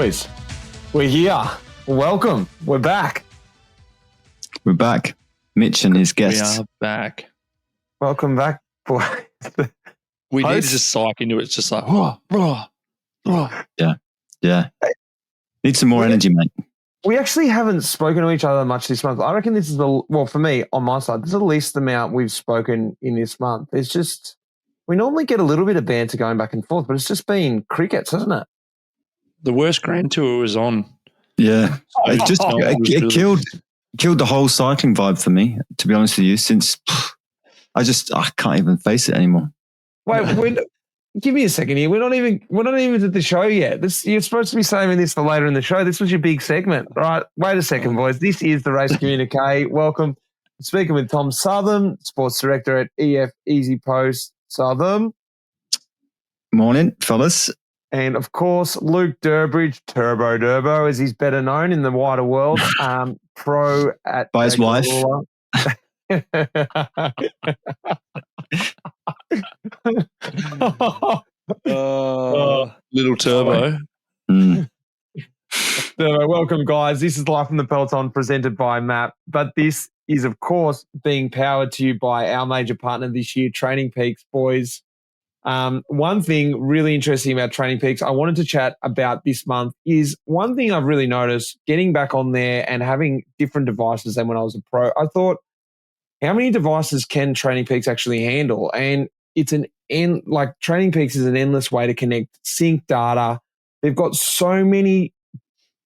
Boys, we're here. Welcome. We're back. We're back. Mitch and his guests. We are back. Welcome back, boys. We need to just psych into it. It's just like, oh. Yeah. Need some more energy, mate. We actually haven't spoken to each other much this month. I reckon this is for me, on my side, this is the least amount we've spoken in this month. It's just, we normally get a little bit of banter going back and forth, but it's just been crickets, hasn't it? The worst Grand Tour was on. Yeah. It killed the whole cycling vibe for me, to be honest with you, since I can't even face it anymore. Wait, give me a second here. We're not even at the show yet. You're supposed to be saving this for later in the show. This was your big segment, right? Wait a second, boys. This is the Race Communiqué. Welcome. Speaking with Tom Southam, Sports Director at EF Easy Post Southam. Morning, fellas. And, of course, Luke Durbridge, Turbo Durbo, as he's better known in the wider world, pro at... By his wife. Little Turbo. Turbo, welcome, guys. This is Life from the Peloton presented by MAP, but this is, of course, being powered to you by our major partner this year, Training Peaks, boys. One thing really interesting about Training Peaks I wanted to chat about this month is one thing I've really noticed getting back on there and having different devices than when I was a pro. I thought, how many devices can Training Peaks actually handle? And it's Training Peaks is an endless way to connect, sync data. They've got so many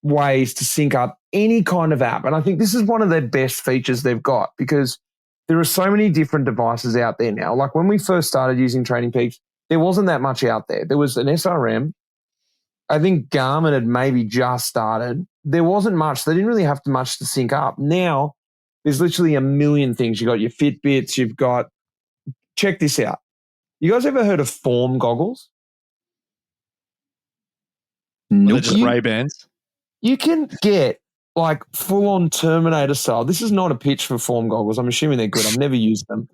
ways to sync up any kind of app. And I think this is one of their best features they've got because there are so many different devices out there now. Like when we first started using Training Peaks, there wasn't that much out there. There was an SRM. I think Garmin had maybe just started. There wasn't much. They didn't really have much to sync up. Now, there's literally a million things. You've got your Fitbits. You've got, check this out. You guys ever heard of Form goggles? Nope. They're just Ray-Bans. You can get like full-on Terminator style. This is not a pitch for Form goggles. I'm assuming they're good. I've never used them.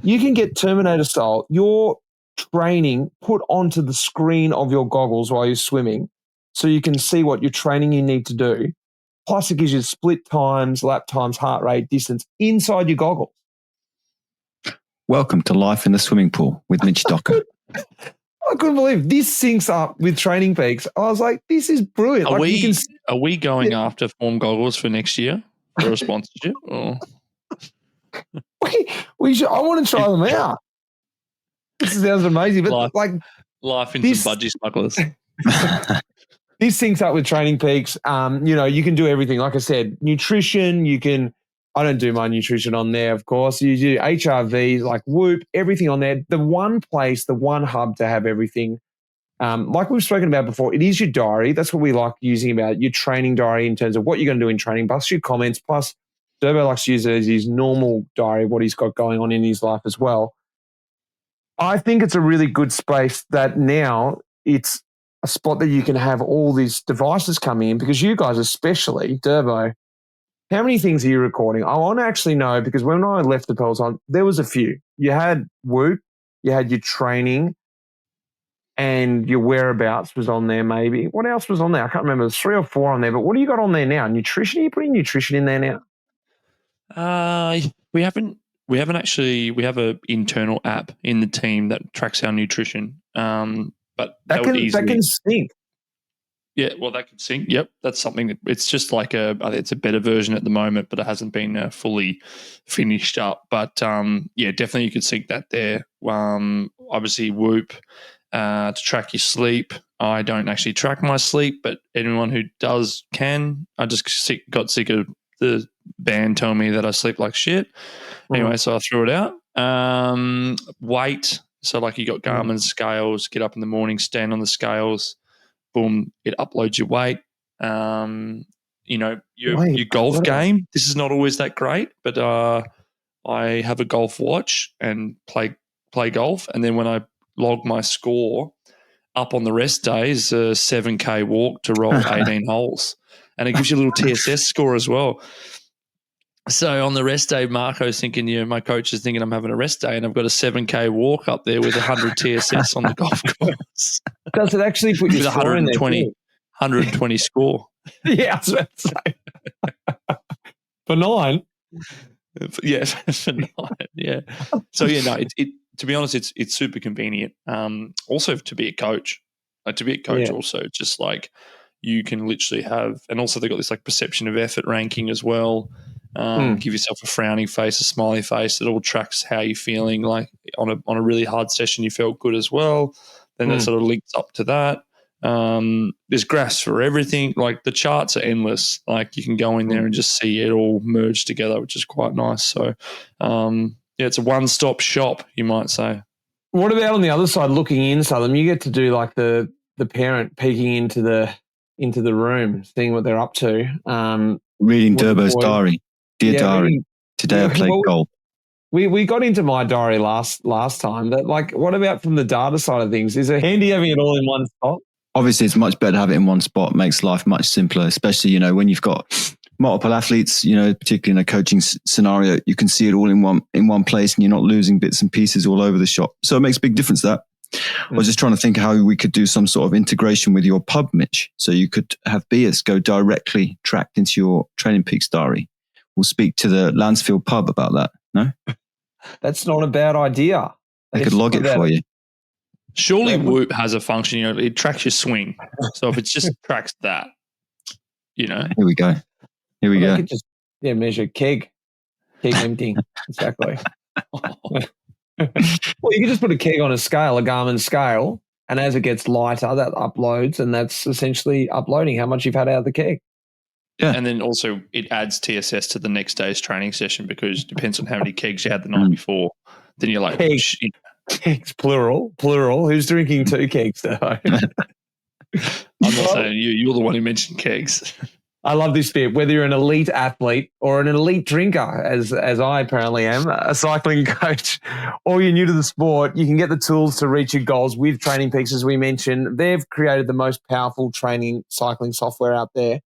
You can get Terminator style. Your training put onto the screen of your goggles while you're swimming so you can see what your training you need to do. Plus, it gives you split times, lap times, heart rate, distance inside your goggles. Welcome to Life in the Swimming Pool with Mitch Docker. I couldn't believe this syncs up with Training Peaks. I was like, this is brilliant. Are we going after Form goggles for next year for a sponsorship? Or? We should. I want to try them out. This sounds amazing. But life in some budgie smugglers. This syncs up with Training Peaks. You can do everything. Like I said, nutrition, I don't do my nutrition on there, of course. You do HRVs, like Whoop, everything on there. The one place, the one hub to have everything. Like we've spoken about before, it is your diary. That's what we like using about your training diary in terms of what you're going to do in training, plus your comments, plus Durbo likes to use it as his normal diary, what he's got going on in his life as well. I think it's a really good space that now it's a spot that you can have all these devices coming in because you guys, especially Durbo, how many things are you recording? I want to actually know because when I left the Peloton, there was a few. You had Whoop, you had your training, and your whereabouts was on there maybe. What else was on there? I can't remember. There's 3 or 4 on there, but what do you got on there now? Nutrition? Are you putting nutrition in there now? We haven't actually. We have an internal app in the team that tracks our nutrition. But that can sync. Yeah, well, that can sync. Yep, that's something that it's just like I think it's a better version at the moment, but it hasn't been fully finished up. But definitely you could sync that there. Obviously, Whoop to track your sleep. I don't actually track my sleep, but anyone who does can. I just got sick of the band telling me that I sleep like shit. Anyway, so I threw it out. Weight. So like you got Garmin scales, get up in the morning, stand on the scales, boom, it uploads your weight. Your golf game. This is not always that great, but I have a golf watch and play golf. And then when I log my score up on the rest days, a 7K walk to roll 18 holes. And it gives you a little TSS score as well. So on the rest day, Marco's thinking, my coach is thinking I'm having a rest day and I've got a 7K walk up there with 100 TSS on the golf course. Does it actually put your score in there? 120 score. Yeah, I was about to say. For 9. Yeah, for 9. Yeah. So it to be honest, it's super convenient. Also to be a coach, also just like you can literally have, and also they've got this like perception of effort ranking as well. Give yourself a frowning face, a smiley face. It all tracks how you're feeling. Like on a really hard session, you felt good as well. Then that sort of links up to that. There's graphs for everything. Like the charts are endless. Like you can go in there and just see it all merged together, which is quite nice. So, it's a one-stop shop, you might say. What about on the other side, looking in, Southern? You get to do like the parent peeking into the room, seeing what they're up to. Reading Durbo's diary. Dear diary, today I played golf. We got into my diary last time. That like, what about from the data side of things? Is it handy having it all in one spot? Obviously, it's much better to have it in one spot. Makes life much simpler, especially when you've got multiple athletes. Particularly in a coaching scenario, you can see it all in one place, and you're not losing bits and pieces all over the shop. So it makes a big difference. That I was just trying to think how we could do some sort of integration with your pub, Mitch. So you could have Bias go directly tracked into your Training Peaks diary. We'll speak to the Lansfield pub about that. No, that's not a bad idea. They could log it for you. Surely Whoop has a function, it tracks your swing. So if it just tracks that, Here we go. Could just measure keg emptying. Exactly. Well, you can just put a keg on a scale, a Garmin scale, and as it gets lighter, that uploads, and that's essentially uploading how much you've had out of the keg. Yeah. And then also it adds TSS to the next day's training session because it depends on how many kegs you had the night before. Then you're like, kegs, plural. Who's drinking 2 kegs though? I'm not saying you're the one who mentioned kegs. I love this bit. Whether you're an elite athlete or an elite drinker, as I apparently am, a cycling coach, or you're new to the sport, you can get the tools to reach your goals with Training Peaks, as we mentioned. They've created the most powerful training cycling software out there.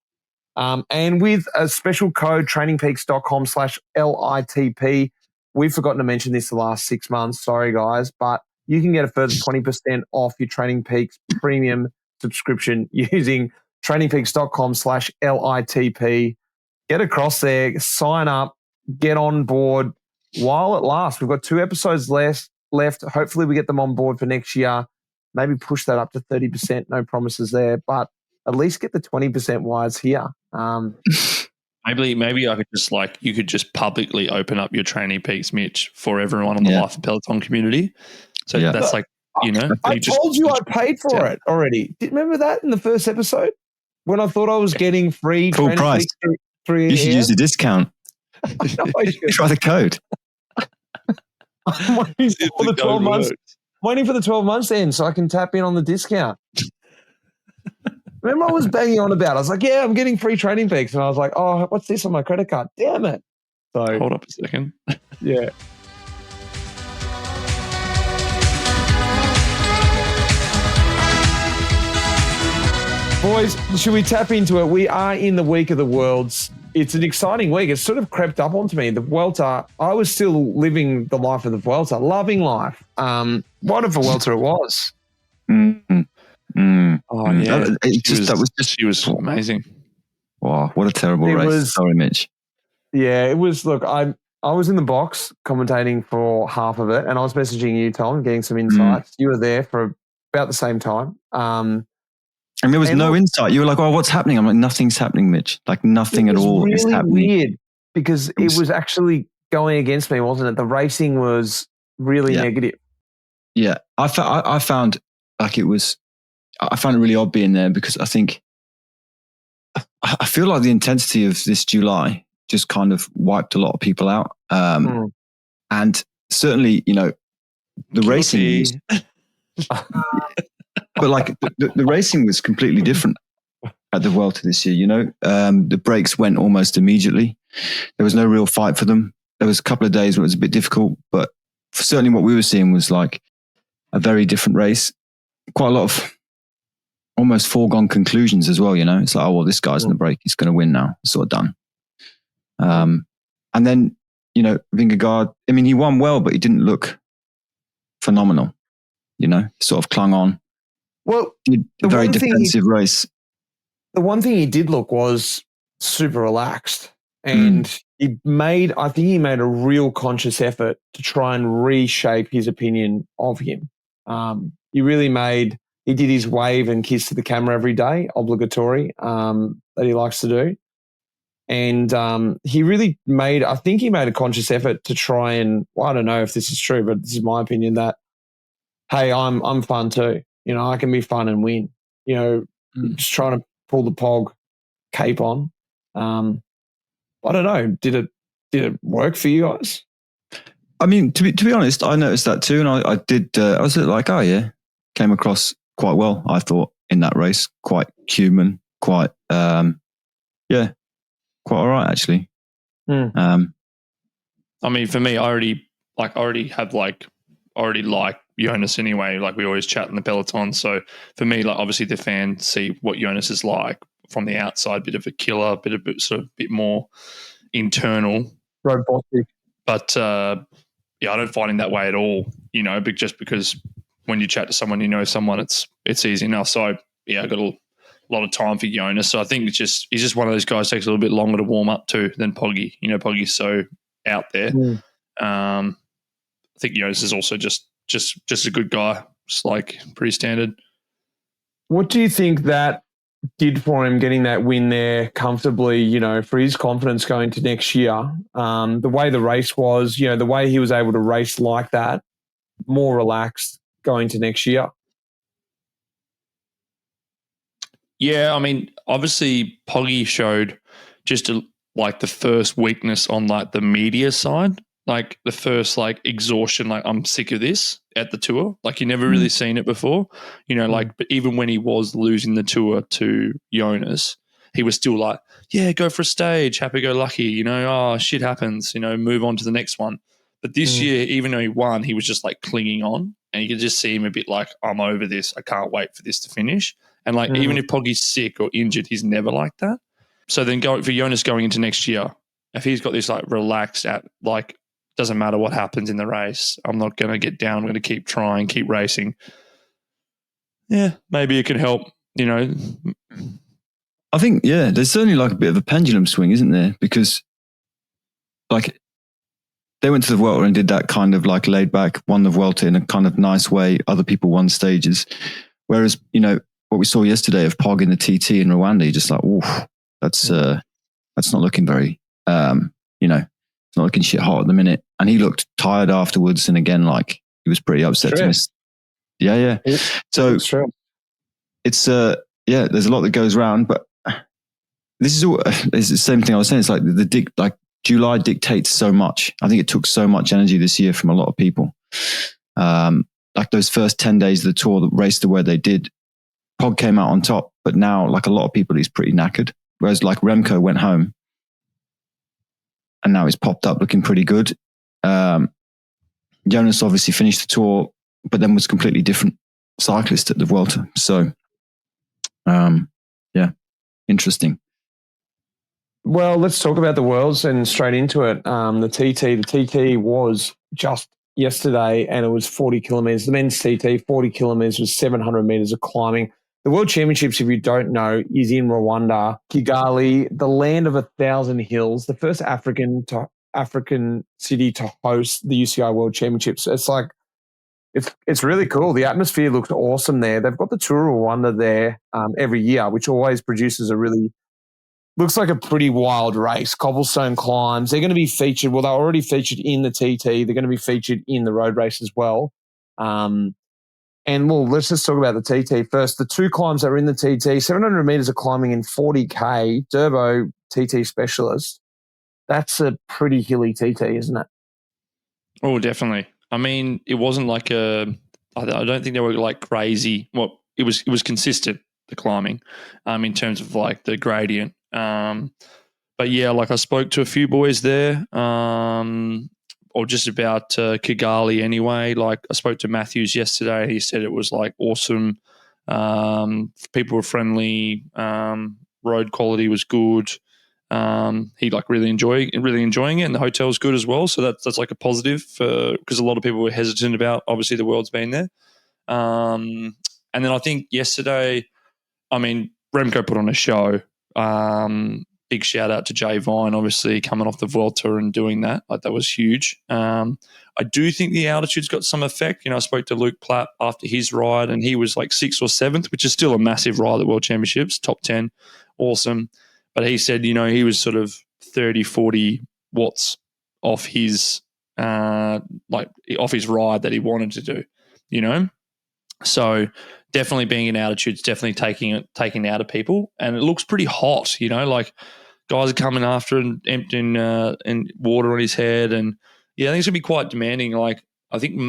And with a special code, trainingpeaks.com/LITP, we've forgotten to mention this the last 6 months. Sorry, guys, but you can get a further 20% off your Training Peaks premium subscription using trainingpeaks.com/LITP. Get across there, sign up, get on board while it lasts. We've got 2 episodes left. Hopefully we get them on board for next year. Maybe push that up to 30%. No promises there, but at least get the 20% wise here. Maybe I could just you could just publicly open up your Training Peaks, Mitch, for everyone on the Life of Peloton community. So that's I told you I paid for it already. Remember that in the first episode when I thought I was getting free full price? You should use the discount. Try the code. I'm waiting for the 12 months. Waiting for the 12 months to end so I can tap in on the discount. Remember I was banging on about it. I was like, yeah, I'm getting free Training Peaks. And I was like, oh, what's this on my credit card? Damn it. So hold up a second. Yeah. Boys, should we tap into it? We are in the week of the Worlds. It's an exciting week. It's sort of crept up onto me. The Vuelta, I was still living the life of the Vuelta, loving life. What a Vuelta it was. Mm-hmm. Oh, yeah. She was amazing. Wow, what a terrible race. Sorry, Mitch. Yeah, it was. Look, I was in the box commentating for half of it, and I was messaging you, Tom, getting some insights. You were there for about the same time. And there was no insight. You were like, oh, what's happening? I'm like, nothing's happening, Mitch. Like nothing at all is happening. It was weird because it was actually going against me, wasn't it? The racing was really negative. Yeah, I found like it was. I found it really odd being there because I feel like the intensity of this July just kind of wiped a lot of people out. And certainly, the racing, but like the racing was completely different at the Vuelta this year. The breaks went almost immediately. There was no real fight for them. There was a couple of days where it was a bit difficult, but certainly what we were seeing was like a very different race. Quite a lot of almost foregone conclusions as well, It's like, oh, well, this guy's in the break. He's going to win now. It's sort of done. And then, Vingegaard, I mean, he won well, but he didn't look phenomenal, sort of clung on. Well, a very defensive race. the one thing he did look was super relaxed. And I think he made a real conscious effort to try and reshape his opinion of him. He did his wave and kiss to the camera every day, obligatory, that he likes to do. And I think he made a conscious effort to try and, well, I don't know if this is true, but this is my opinion that, hey, I'm fun too. You know, I can be fun and win. You know, just trying to pull the pog cape on. I don't know. Did it work for you guys? I mean, to be honest, I noticed that too, and I did. I was like, oh yeah, came across quite well. I thought in that race, quite human, quite quite all right actually. I mean, for me, I already like Jonas anyway. Like we always chat in the peloton. So for me, like obviously the fans see what Jonas is like from the outside, bit of a killer, bit more internal, robotic. But I don't find him that way at all. You know, but just because when you chat to someone, you know someone, it's easy enough. So I got a lot of time for Jonas. So I think he's just one of those guys takes a little bit longer to warm up to than Poggy. You know, Poggy's so out there. I think Jonas is also just a good guy. Just like pretty standard. What do you think that did for him getting that win there comfortably, you know, for his confidence going to next year? The way the race was, you know, the way he was able to race like that, more relaxed going to next year. Yeah, I mean, obviously Poggy showed just like the first weakness on like the media side, like the first like exhaustion, like I'm sick of this at the tour. Like you never really seen it before, you know, like, but even when he was losing the tour to Jonas, he was still like, yeah, go for a stage, happy go lucky, you know, oh, shit happens, you know, move on to the next one. But this year, even though he won, he was just like clinging on, and you could just see him a bit like, I'm over this. I can't wait for this to finish. And like, even if Poggy's sick or injured, he's never like that. So then for Jonas going into next year, if he's got this like relaxed at like, doesn't matter what happens in the race, I'm not going to get down. I'm going to keep trying, keep racing. Yeah, maybe it could help, you know. I think, yeah, there's certainly like a bit of a pendulum swing, isn't there? Because like they went to the Vuelta and did that kind of like laid back, won the Vuelta in a kind of nice way. Other people won stages. Whereas, you know, what we saw yesterday of Pog in the TT in Rwanda, you're just like, oof, that's not looking very, you know, it's not looking shit hot at the minute. And he looked tired afterwards. And again, like he was pretty upset to miss. Yeah. So it's, there's a lot that goes around, but this is all, it's the same thing I was saying. It's like July dictates so much. I think it took so much energy this year from a lot of people. Like those first 10 days of the tour, that raced the way they did, Pog came out on top, but now like a lot of people, he's pretty knackered. Whereas like Remco went home and now he's popped up looking pretty good. Jonas obviously finished the tour, but then was completely different cyclist at the Vuelta. So, interesting. Well, let's talk about the Worlds and straight into it. The TT was just yesterday and it was 40 kilometres. The men's TT, 40 kilometres was 700 metres of climbing. The World Championships, if you don't know, is in Rwanda, Kigali, the land of 1,000 hills, the first African city to host the UCI World Championships. It's like, it's really cool. The atmosphere looks awesome there. They've got the Tour of Rwanda there every year, which always produces looks like a pretty wild race. Cobblestone climbs. They're going to be featured. Well, they're already featured in the TT. They're going to be featured in the road race as well. And well, let's just talk about the TT first. The two climbs that are in the TT, 700 meters of climbing in 40K, Durbo TT specialist. That's a pretty hilly TT, isn't it? Oh, definitely. I mean, it wasn't like I don't think they were like crazy. Well, it was consistent, the climbing, in terms of like the gradient. But yeah, like I spoke to a few boys there, or just about Kigali anyway. Like I spoke to Matthews yesterday. He said it was like awesome. People were friendly. Road quality was good. He like really enjoying it, and the hotel's good as well. So that's like a positive because a lot of people were hesitant about obviously the World's been there. And then I think yesterday, I mean, Remco put on a show. Big shout out to Jay Vine, obviously coming off the Vuelta and doing that. Like, that was huge. I do think the altitude's got some effect. I spoke to Luke Platt after his ride, and he was like 6th or 7th, which is still a massive ride at World Championships, top 10, awesome. But he said, he was sort of 30, 40 watts off his off his ride that he wanted to do. So definitely being in altitude is definitely taking out of people, and it looks pretty hot. Like, guys are coming after and emptying and water on his head, and I think it's gonna be quite demanding. Like, I think,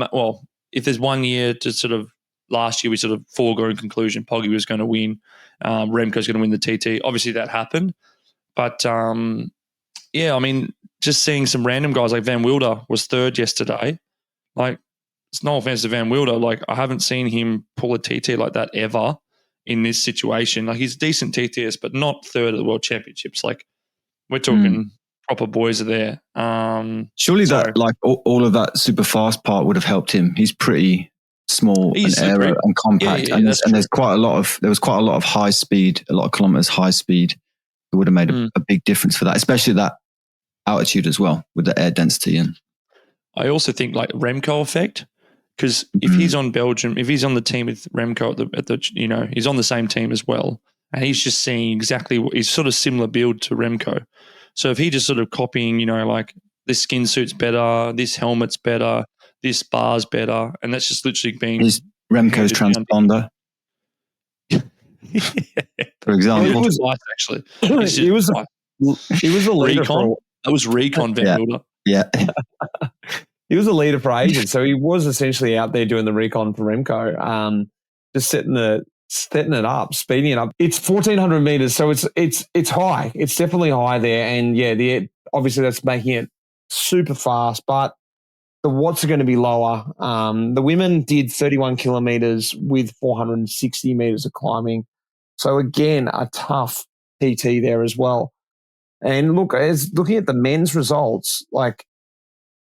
if there's 1 year to sort of, last year we sort of foregone conclusion Poggy was going to win, Remco's going to win the TT. Obviously that happened, but just seeing some random guys like Van Wilder was 3rd yesterday. Like, it's no offense to Van Wilder, like, I haven't seen him pull a TT like that ever in this situation. Like, he's decent TTS, but not 3rd at the World Championships. Like, we're talking proper boys are there. Surely that, like, all of that super fast part would have helped him. He's pretty small and aero and compact, and there's quite a lot of high speed, a lot of kilometers high speed. It would have made a big difference for that, especially that altitude as well with the air density. And I also think, like, Remco effect, because if he's on Belgium, if he's on the team with Remco at the he's on the same team as well, and he's just seeing exactly what he's sort of similar build to Remco. So if he just sort of copying, like, this skin suit's better, this helmet's better, this bar's better, and that's just literally being is Remco's transponder, for example. It was nice, actually. He was a leader. Recon. That was Recon Van Wilder. Yeah. He was a leader for ages, so he was essentially out there doing the recon for Remco, just setting it up, speeding it up. It's 1,400 meters, so it's high. It's definitely high there, and obviously that's making it super fast. But the watts are going to be lower. The women did 31 kilometers with 460 meters of climbing, so again a tough TT there as well. And look, as looking at the men's results, like,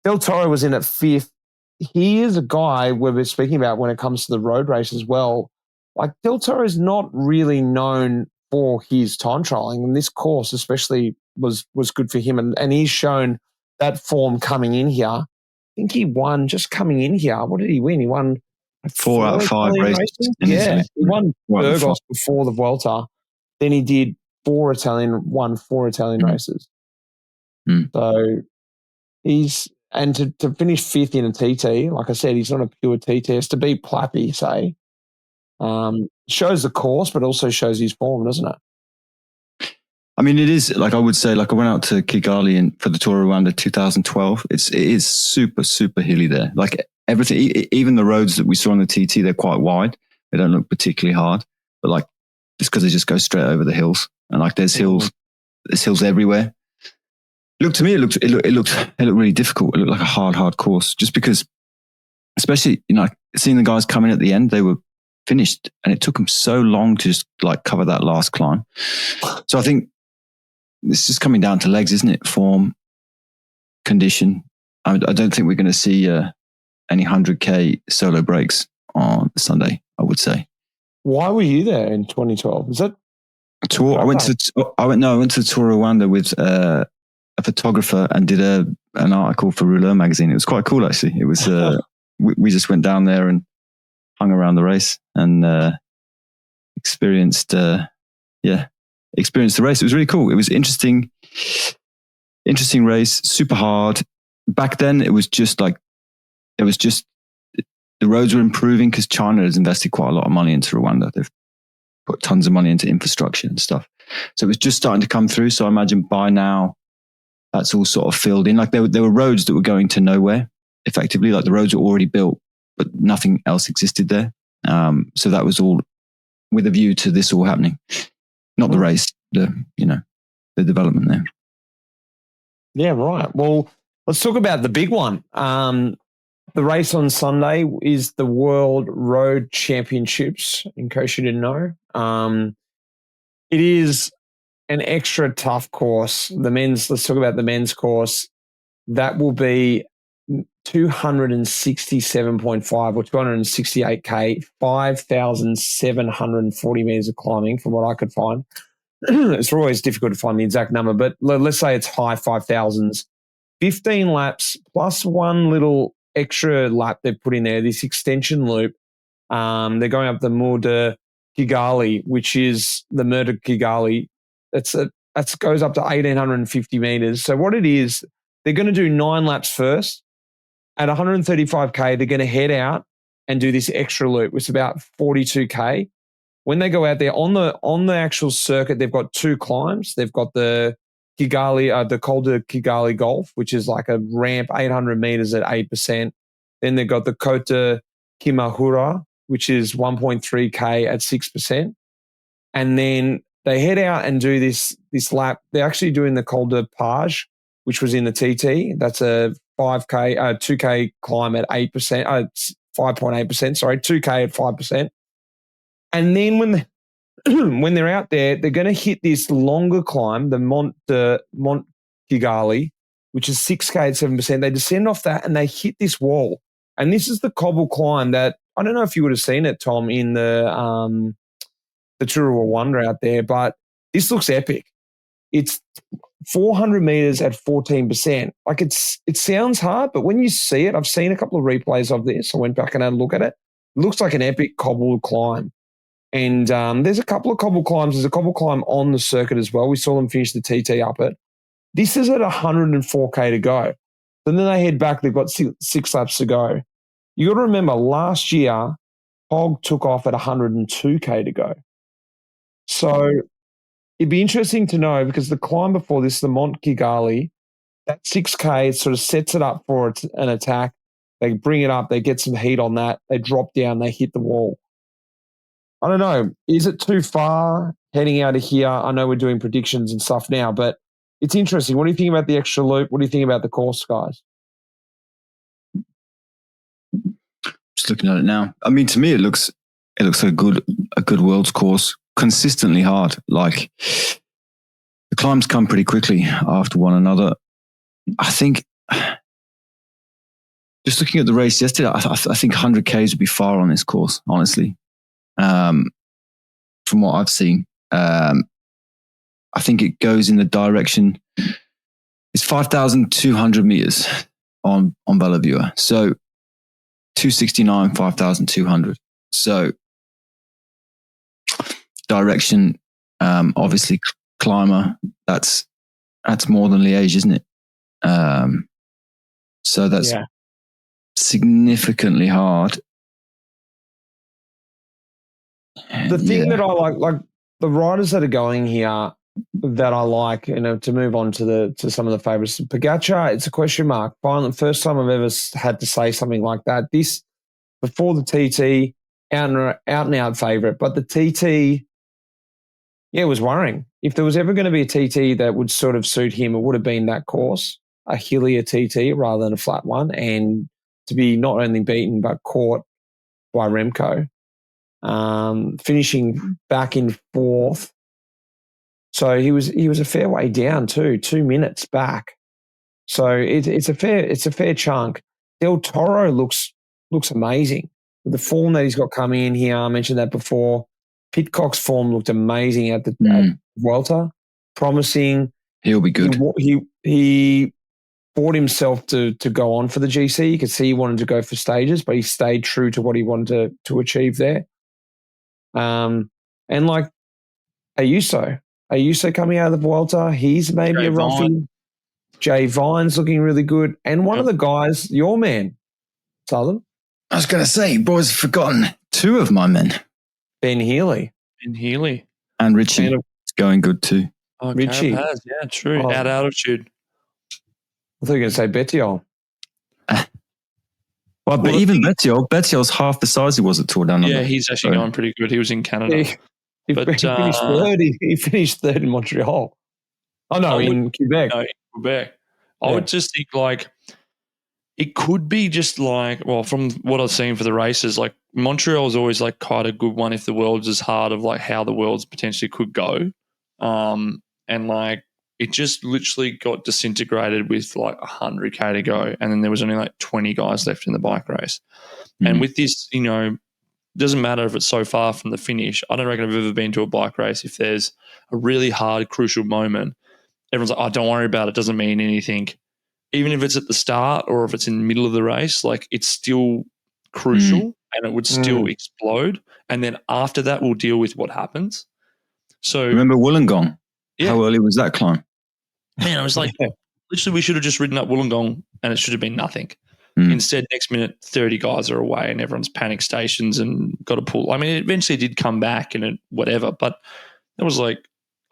Del Toro was in at 5th. He is a guy we're speaking about when it comes to the road race as well. Like, Del Toro is not really known for his time trialing, and this course especially was good for him. And he's shown that form coming in here. I think he won just coming in here. What did he win? He won 4 out of 5 races. Yeah, he won Burgos before the Vuelta. Then he did won 4 Italian races. So he's, and to finish 5th in a TT, like I said, he's not a pure TTS. To beat Plappy, say, shows the course, but also shows his form, doesn't it? I mean, it is, like, I would say, like, I went out to Kigali for the Tour of Rwanda 2012. It is super, super hilly there. Like, everything, even the roads that we saw on the TT, they're quite wide. They don't look particularly hard, but, like, just because they just go straight over the hills, and, like, there's hills everywhere. It looked really difficult. It looked like a hard course, just because, especially, seeing the guys coming at the end, they were finished, and it took them so long to just, like, cover that last climb. So I think it's just coming down to legs, isn't it? Form, condition. I don't think we're going to see any 100K solo breaks on Sunday, I would say. Why were you there in 2012? Is that a tour? I went to the Tour of Rwanda with a photographer and did an article for Rouleur magazine. It was quite cool, actually. It was we just went down there and hung around the race and experienced the race. It was really cool. It was interesting race, super hard. Back then, it was just the roads were improving because China has invested quite a lot of money into Rwanda. They've put tons of money into infrastructure and stuff. So it was just starting to come through. So I imagine by now, that's all sort of filled in. Like, there were roads that were going to nowhere, effectively. Like, the roads were already built, but nothing else existed there. So that was all with a view to this all happening, not the race, the development there. Yeah, right. Well, let's talk about the big one. The race on Sunday is the World Road Championships, in case you didn't know. It is an extra tough course. Let's talk about the men's course. That will be 267.5 or 268K, 5,740 meters of climbing from what I could find. It's always difficult to find the exact number, but let's say it's high 5,000s. 15 laps plus one little extra lap they've put in there, this extension loop. They're going up the Mur de Kigali, which is the Mur de Kigali. That goes up to 1,850 meters. So what it is, they're going to do 9 laps first. At 135K, they're going to head out and do this extra loop, which is about 42K. When they go out there on the actual circuit, they've got 2 climbs. They've got the Kigali, the Col de Kigali Golf, which is like a ramp, 800 meters at 8%. Then they've got the Côte de Kimahura, which is 1.3K at 6%. And then they head out and do this lap. They're actually doing the Col de Page, which was in the TT. That's a 2K climb at 8%, 5.8%, sorry, 2K at 5%. And then when they're out there, they're going to hit this longer climb, the Mont Kigali, which is 6K at 7%. They descend off that and they hit this wall. And this is the cobble climb that, I don't know if you would have seen it, Tom, in the Tour of Rwanda out there, but this looks epic. It's 400 meters at 14%. Like it sounds hard, but when you see it, I've seen a couple of replays of this. I went back and had a look at it. It looks like an epic cobble climb. And there's a couple of cobble climbs. There's a cobble climb on the circuit as well. We saw them finish the TT up it. This is at 104K to go. And then they head back. They've got 6 laps to go. You got to remember, last year, Hog took off at 102K to go. So it'd be interesting to know, because the climb before this, the Mont Kigali, that 6K sort of sets it up for an attack. They bring it up. They get some heat on that. They drop down. They hit the wall. I don't know. Is it too far heading out of here? I know we're doing predictions and stuff now, but it's interesting. What do you think about the extra loop? What do you think about the course, guys? Just looking at it now. I mean, to me, it looks like a good world's course, consistently hard. Like the climbs come pretty quickly after one another. I think just looking at the race yesterday, I think 100Ks would be far on this course, honestly. From what I've seen, I think it goes in the direction. It's 5,200 meters on Bellevue. So 269, 5,200. So direction, obviously climber. That's more than Liège, isn't it? So that's significantly hard. The thing that I like the riders that are going here that I like, to move on to some of the favourites. Pogacar, it's a question mark. Finally, first time I've ever had to say something like that. This, before the TT, out and out favourite, but the TT, it was worrying. If there was ever going to be a TT that would sort of suit him, it would have been that course, a hillier TT rather than a flat one, and to be not only beaten but caught by Remco. Finishing back in 4th. So he was a fair way down too, 2 minutes back. So it's a fair chunk. Del Toro looks amazing. With the form that he's got coming in here, I mentioned that before. Pitcock's form looked amazing at Vuelta, promising. He'll be good. He fought himself to go on for the GC. You could see he wanted to go for stages, but he stayed true to what he wanted to achieve there. And like Ayuso coming out of the Vuelta, he's maybe Jay a roughie. Jay Vine's looking really good. And one of the guys, your man, Southern. I was going to say, boys, have forgotten 2 of my men. Ben Healy. And Richie. It's going good too. Oh, Richie. Carapaz, yeah, true. At altitude. I thought you were going to say Bettiol. Well, but even Bettiol's half the size he was at Tour Down Under. Yeah, he's actually going pretty good. He was in Canada. He finished third. He finished third in Montreal. Oh, no, in Quebec. No, in Quebec. I would just think, like, it could be just like, well, from what I've seen for the races, like Montreal is always like quite a good one if the world's as hard of like how the world's potentially could go. And like it just literally got disintegrated with like 100K to go, and then there was only like 20 guys left in the bike race. And with this, doesn't matter if it's so far from the finish. I don't reckon I've ever been to a bike race. If there's a really hard, crucial moment, everyone's like, oh, don't worry about it. It doesn't mean anything. Even if it's at the start or if it's in the middle of the race, like it's still crucial and it would still explode. And then after that, we'll deal with what happens. So remember Wollongong? Yeah. How early was that climb? Man, I was like, literally, we should have just ridden up Wollongong and it should have been nothing. Instead, next minute, 30 guys are away and everyone's panic stations and got to pull. I mean, it eventually did come back and whatever, but it was like,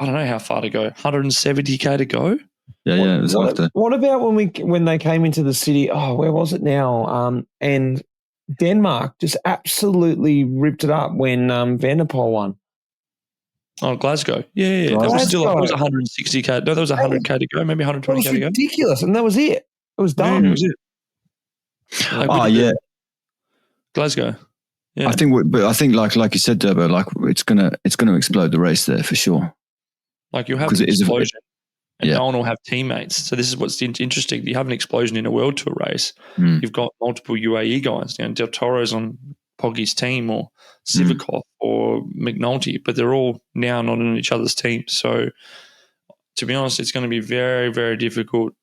I don't know how far to go, 170K to go. Yeah, it was after. What about when they came into the city? Oh, where was it now? And Denmark just absolutely ripped it up when Van der Poel won. Oh, Glasgow. Yeah. That was still that was 160K. No, that was 100K to go, maybe 120K to go. It was ridiculous, and that was it. It was done. That was it. Glasgow. Yeah. I think, like you said, Durbo, like it's gonna explode the race there for sure. Like you'll have an explosion, and no one will have teammates. So this is what's interesting. You have an explosion in a World Tour race. You've got multiple UAE guys. Del Toro's on Poggy's team, or Sivakov, or McNulty, but they're all now not in each other's teams. So to be honest, it's going to be very, very difficult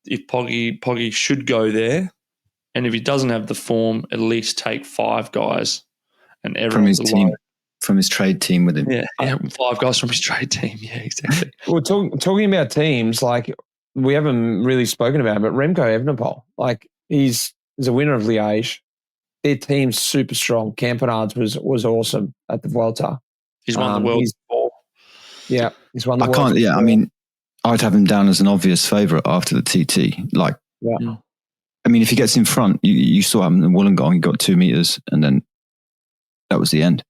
if Poggy should go there. And if he doesn't have the form, at least take 5 guys and everyone from his trade team with him. Yeah, 5 guys from his trade team. Yeah, exactly. Well, talking about teams, like we haven't really spoken about it, but Remco Evenepoel, like he's a winner of Liège. Their team's super strong. Campenard's was awesome at the Vuelta. He's won the world before. Yeah, he's won the world. I mean, I'd have him down as an obvious favourite after the TT. Like, I mean, if he gets in front, you saw him in Wollongong, he got 2 meters and then that was the end.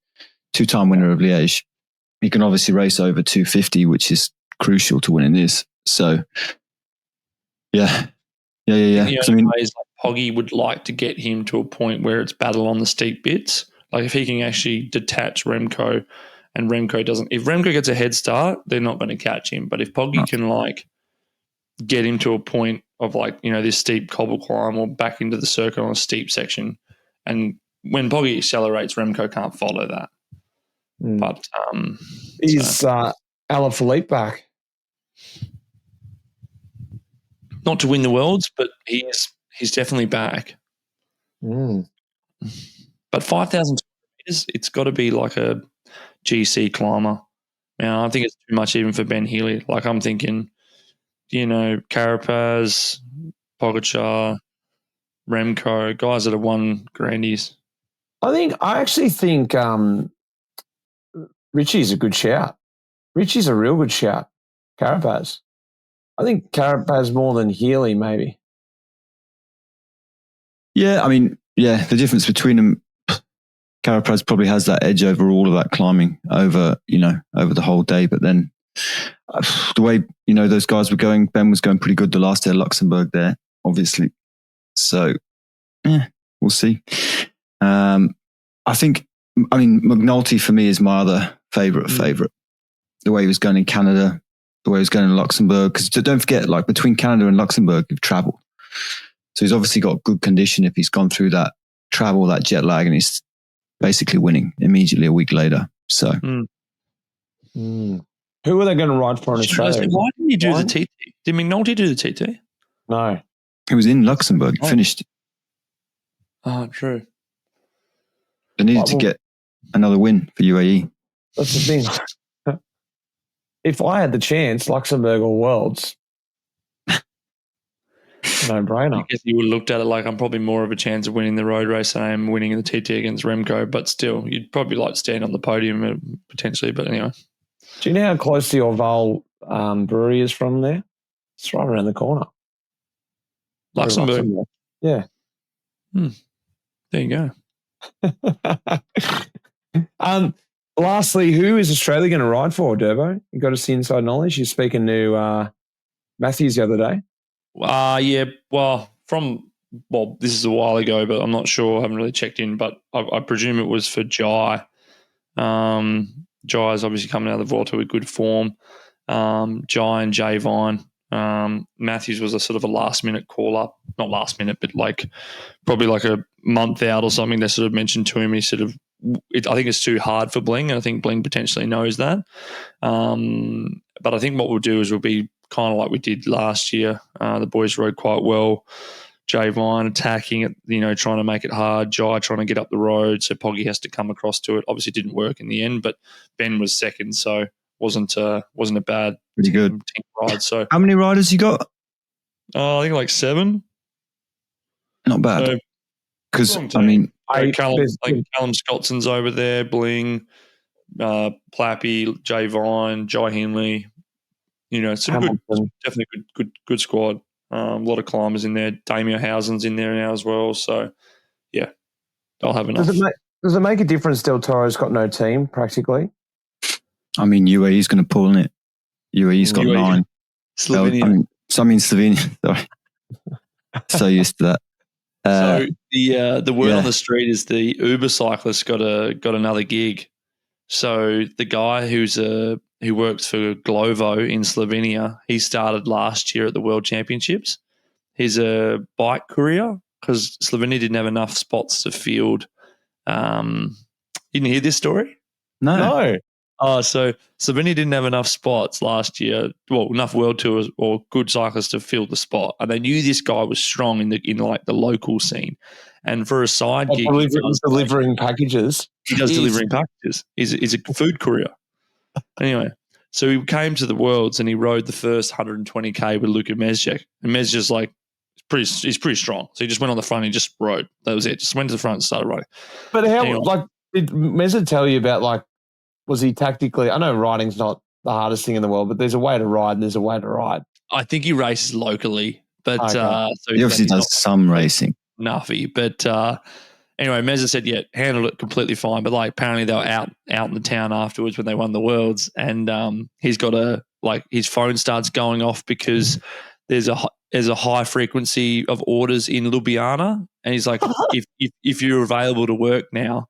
2-time winner of Liège. He can obviously race over 250, which is crucial to winning this. So, yeah. The only way is like Poggy would like to get him to a point where it's battle on the steep bits. Like if he can actually detach Remco and Remco doesn't, if Remco gets a head start, they're not going to catch him. But if Poggy can like get him to a point of like, this steep cobble climb or back into the circuit on a steep section, and when Poggy accelerates, Remco can't follow that. But is Alaphilippe back? Not to win the Worlds, but he's definitely back. But 5,000 meters, it's got to be like a GC climber. Now, I think it's too much even for Ben Healy. Like I'm thinking, Carapaz, Pogacar, Remco, guys that have won Grandies. I actually think Richie's a good shout. Richie's a real good shout. Carapaz. I think Carapaz more than Healy, maybe. Yeah, I mean, the difference between them, Carapaz probably has that edge over all of that climbing over the whole day. But then the way, those guys were going, Ben was going pretty good the last day of Luxembourg there, obviously. So, we'll see. McNulty for me is my other favourite. The way he was going in Canada, the way he was going in Luxembourg. Because don't forget, like between Canada and Luxembourg, you've travelled. So he's obviously got good condition if he's gone through that travel, that jet lag, and he's basically winning immediately a week later. So, who are they going to ride for in Australia? Why didn't you do the TT? Did McNulty do the TT? No. He was in Luxembourg, finished. Oh, true. They needed to get another win for UAE. That's the thing. If I had the chance, Luxembourg or Worlds, no-brainer. I guess you would have looked at it like I'm probably more of a chance of winning the road race than I am winning the TT against Remco, but still, you'd probably like to stand on the podium potentially, but anyway. Do you know how close the Orval brewery is from there? It's right around the corner. Luxembourg. Yeah. There you go. Lastly, who is Australia going to ride for, Durbo? You got to see inside knowledge. You're speaking to Matthews the other day. This is a while ago, but I'm not sure. I haven't really checked in, but I presume it was for Jai. Jai is obviously coming out of the Vuelta with good form. Jai and Jay Vine. Matthews was a sort of a last-minute call-up. Not last minute, but probably like a month out or something. They sort of mentioned to him, he sort of, I think it's too hard for Bling, and I think Bling potentially knows that. But I think what we'll do is we'll be kind of like we did last year. The boys rode quite well. Jay Vine attacking it, trying to make it hard. Jai trying to get up the road, so Poggy has to come across to it. Obviously didn't work in the end, but Ben was second, so wasn't a bad Pretty good team ride. So how many riders you got? I think like 7. Not bad. Because Callum Scottson's over there, Bling, Plappy, Jay Vine, Jai Hinley. Some definitely good squad. A lot of climbers in there. Damien Housen's in there now as well. So, yeah, they'll have enough. Does it make a difference Del Toro's got no team practically? I mean, UAE's going to pull in it. UAE's got 9. Slovenia. Slovenia. Sorry. So used to that. So the word on the street is the Uber cyclist got another gig. So the guy who works for Glovo in Slovenia, he started last year at the World Championships. He's a bike courier because Slovenia didn't have enough spots to field. You didn't hear this story? No. Oh, so Slovenia didn't have enough spots last year. Well, enough world tours or good cyclists to fill the spot, and they knew this guy was strong in the local scene. And for a side gig, delivering packages. He does delivering packages. He's a food courier. Anyway, so he came to the Worlds and he rode the first 120K with Luka Mezgec. And Mezgec's he's pretty strong. So he just went on the front and he just rode. That was it. Just went to the front and started riding. But did Mezgec tell you about was he tactically? I know riding's not the hardest thing in the world, but there's a way to ride and there's a way to ride. I think he races locally, but so he obviously does some racing. Nuffy, but anyway, Mezza said, handled it completely fine. But apparently they were out in the town afterwards when they won the Worlds, and he's got his phone starts going off because there's a high frequency of orders in Ljubljana, and he's like, if you're available to work now,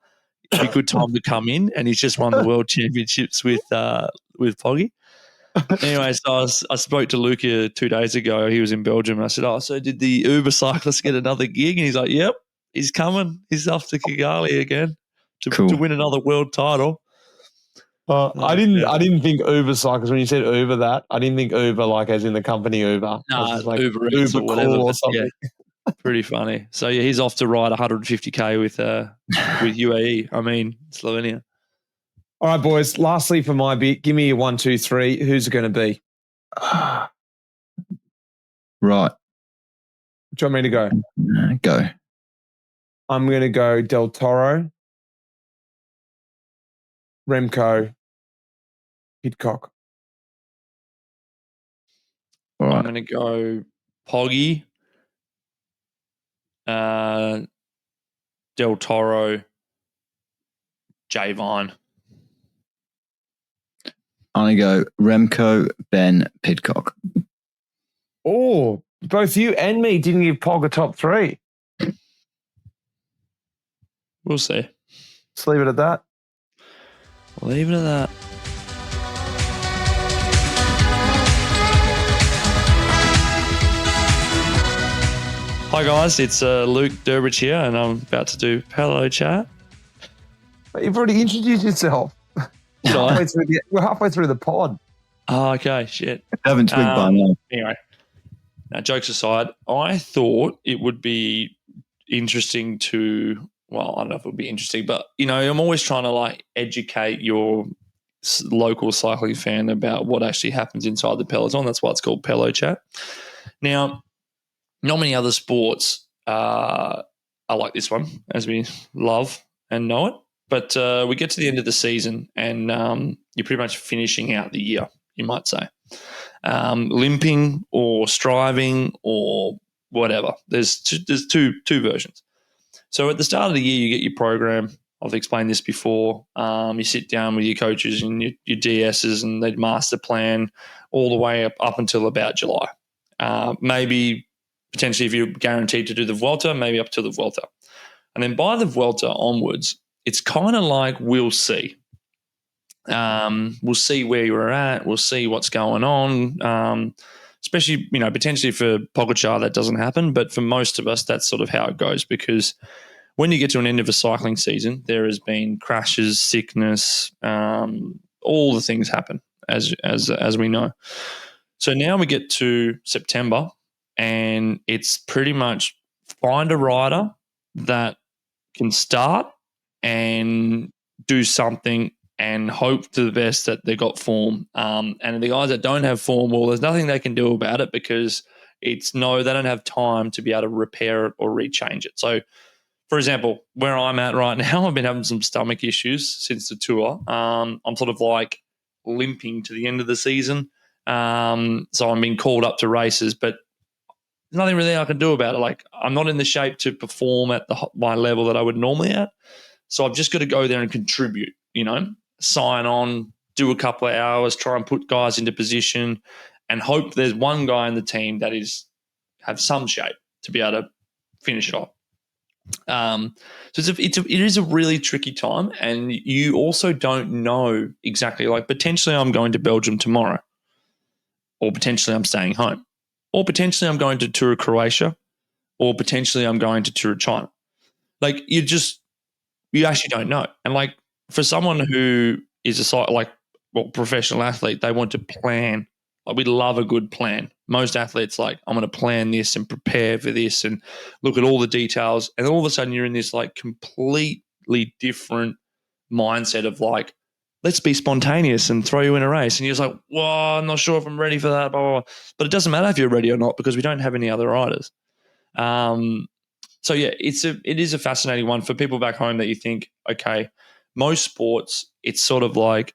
it'd be a good time to come in. And he's just won the World Championships with Poggy. Anyway, so I spoke to Luca 2 days ago. He was in Belgium. And I said, so did the Uber cyclist get another gig? And he's like, yep, he's coming. He's off to Kigali again to win another world title. I didn't think Uber cyclist, when you said Uber I didn't think Uber as in the company Uber. No, Uber Eats or whatever. Or something. Yeah, pretty funny. So, he's off to ride 150K with UAE. I mean, Slovenia. All right, boys. Lastly, for my bit, give me a 1, 2, 3. Who's it going to be? Right. Do you want me to go? Go. I'm going to go Del Toro, Remco, Pidcock. All right. I'm going to go Poggy, Del Toro, Jay Vine. I'm going to go Remco, Ben, Pidcock. Oh, both you and me didn't give Pog a top 3. We'll see. Let's leave it at that. Leave it at that. Hi guys, it's Luke Durbridge here, and I'm about to do Pelo Chat. But you've already introduced yourself. We're halfway through the pod. Oh, okay, shit. I haven't twigged by now. Anyway, now jokes aside, I thought it would be interesting to. Well, I don't know if it would be interesting, but, I'm always trying to, educate your local cycling fan about what actually happens inside the peloton. That's why it's called Pelo Chat. Now, not many other sports are like this one, as we love and know it. But we get to the end of the season and you're pretty much finishing out the year, you might say. Limping or striving or whatever. There's two versions. So at the start of the year, you get your program. I've explained this before. You sit down with your coaches and your DSs and they'd master plan all the way up until about July. Maybe potentially if you're guaranteed to do the Vuelta, maybe up to the Vuelta. And then by the Vuelta onwards, it's kind of like we'll see. We'll see where you're at. We'll see what's going on. Especially, potentially for Pogacar, that doesn't happen. But for most of us, that's sort of how it goes, because when you get to an end of a cycling season, there has been crashes, sickness, all the things happen, as we know. So now we get to September, and it's pretty much find a rider that can start and do something and hope to the best that they got form. And the guys that don't have form, well, there's nothing they can do about it, because they don't have time to be able to repair it or rechange it. So, for example, where I'm at right now, I've been having some stomach issues since the tour. I'm sort of like limping to the end of the season. So I'm being called up to races, but there's nothing really I can do about it. Like, I'm not in the shape to perform at my level that I would normally at. So I've just got to go there and contribute, sign on, do a couple of hours, try and put guys into position, and hope there's one guy in the team that have some shape to be able to finish it off. So it is a really tricky time, and you also don't know exactly. Like, potentially I'm going to Belgium tomorrow, or potentially I'm staying home, or potentially I'm going to Tour of Croatia, or potentially I'm going to Tour of China. Like, you actually don't know. And like, for someone who is professional athlete, they want to plan. Like, we love a good plan. Most athletes, like, I'm going to plan this and prepare for this and look at all the details. And all of a sudden you're in this like completely different mindset of like, let's be spontaneous and throw you in a race. And you're just like, well, I'm not sure if I'm ready for that, blah, blah, blah. But it doesn't matter if you're ready or not, because we don't have any other riders. So yeah, it is a fascinating one for people back home that you think, okay, most sports, it's sort of like,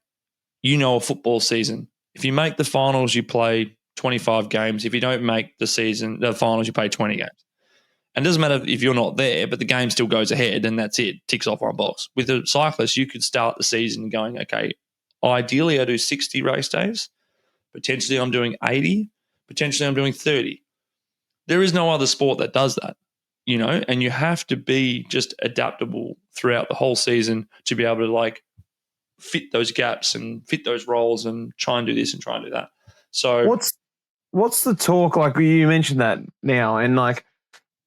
a football season. If you make the finals, you play 25 games. If you don't make the finals, you play 20 games. And it doesn't matter if you're not there, but the game still goes ahead, and that's it. Ticks off one box. With a cyclist, you could start the season going, okay, ideally I do 60 race days. Potentially I'm doing 80. Potentially I'm doing 30. There is no other sport that does that, and you have to be just adaptable throughout the whole season to be able to like fit those gaps and fit those roles and try and do this and try and do that. So what's the talk like? You mentioned that now, and like,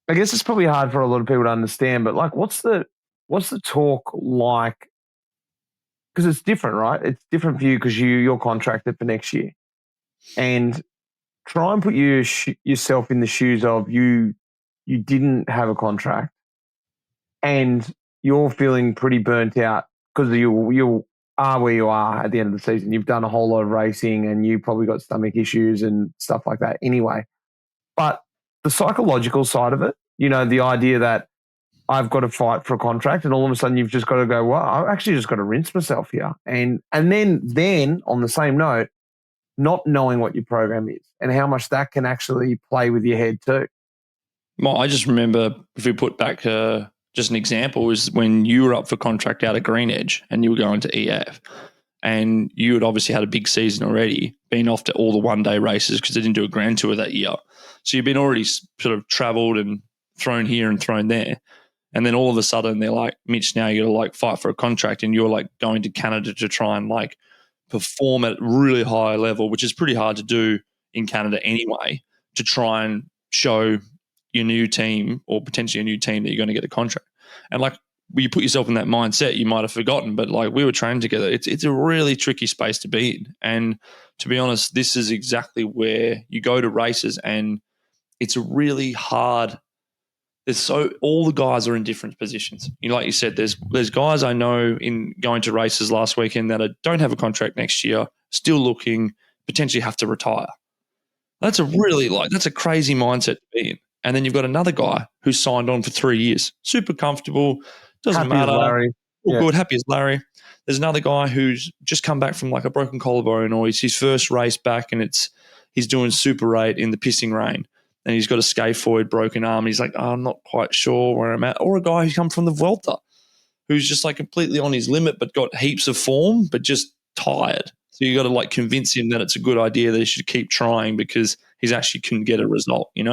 I guess it's probably hard for a lot of people to understand, but like, what's the talk like? Because it's different, right? It's different for you because you're contracted for next year, and try and put yourself in the shoes of you didn't have a contract and you're feeling pretty burnt out because you are where you are at the end of the season. You've done a whole lot of racing and you probably got stomach issues and stuff like that anyway. But the psychological side of it, the idea that I've got to fight for a contract and all of a sudden you've just got to go, well, I've actually just got to rinse myself here. And then on the same note, not knowing what your program is and how much that can actually play with your head too. Well, I just remember, if we put back just an example, was when you were up for contract out at Green Edge and you were going to EF, and you had obviously had a big season already, been off to all the one-day races because they didn't do a Grand Tour that year. So you've been already sort of travelled and thrown here and thrown there. And then all of a sudden they're like, Mitch, now you got to like fight for a contract, and you're like going to Canada to try and like perform at really high level, which is pretty hard to do in Canada anyway, to try and show your new team or potentially a new team that you're going to get a contract. And like, when you put yourself in that mindset, you might have forgotten, but like, we were training together. It's a really tricky space to be in. And to be honest, this is exactly where you go to races, and it's really hard. All the guys are in different positions. Like you said, there's guys I know in going to races last weekend that don't have a contract next year, still looking, potentially have to retire. That's a crazy mindset to be in. And then you've got another guy who's signed on for 3 years, super comfortable, doesn't happy matter, as Larry. all good, happy as Larry. There's another guy who's just come back from like a broken collarbone, or it's his first race back, and he's doing Super 8 in the pissing rain. And he's got a scaphoid broken arm. And he's like, I'm not quite sure where I'm at. Or a guy who's come from the Vuelta, who's just like completely on his limit, but got heaps of form, but just tired. So you got to like convince him that it's a good idea, that he should keep trying because he's actually couldn't get a result, And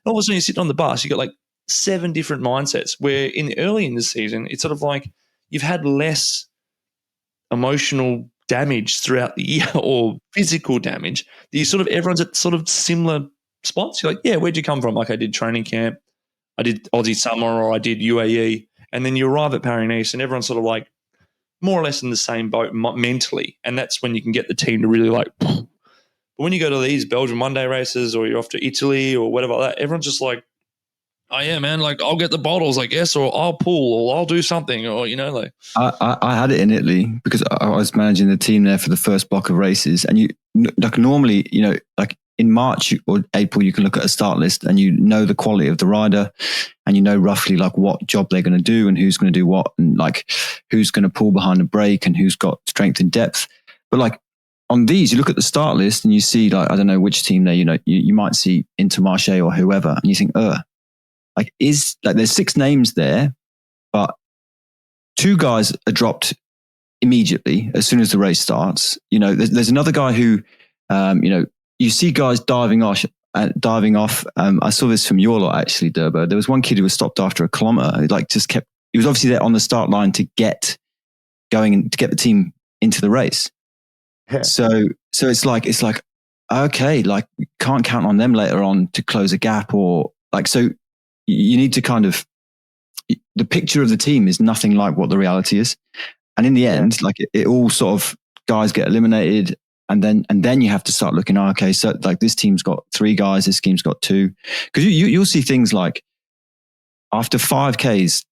all of a sudden you're sitting on the bus, you got like 7 different mindsets, where early in the season, it's sort of like you've had less emotional damage throughout the year or physical damage, everyone's at sort of similar spots. You're like, yeah, where'd you come from? Like, I did training camp, I did Aussie summer, or I did UAE. And then you arrive at Paris-Nice and everyone's sort of like more or less in the same boat mentally. And that's when you can get the team to really like, but when you go to these Belgian one-day races or you're off to Italy or whatever like that, everyone's just like, oh yeah, man, like I'll get the bottles, I guess, or I'll pull, or I'll do something, or like. I had it in Italy because I was managing the team there for the first block of races, and like normally, like in March or April, you can look at a start list and you know the quality of the rider, and you know roughly like what job they're going to do and who's going to do what, and like who's going to pull behind the brake and who's got strength and depth. But like on these, you look at the start list and you see like I don't know which team there, you might see Intermarché or whoever, and you think, there's 6 names there, but 2 guys are dropped immediately as soon as the race starts. There's another guy who, you see guys diving off. I saw this from your lot actually, Durbo. There was one kid who was stopped after a kilometer. He was obviously there on the start line to get going and to get the team into the race. Yeah. So it's like, okay, like we can't count on them later on to close a gap or like, so you need to kind of, the picture of the team is nothing like what the reality is. And in the end, like it all sort of guys get eliminated. And then you have to start looking, okay, so like this team's got 3 guys, this team's got 2. Because you'll see things like after 5Ks,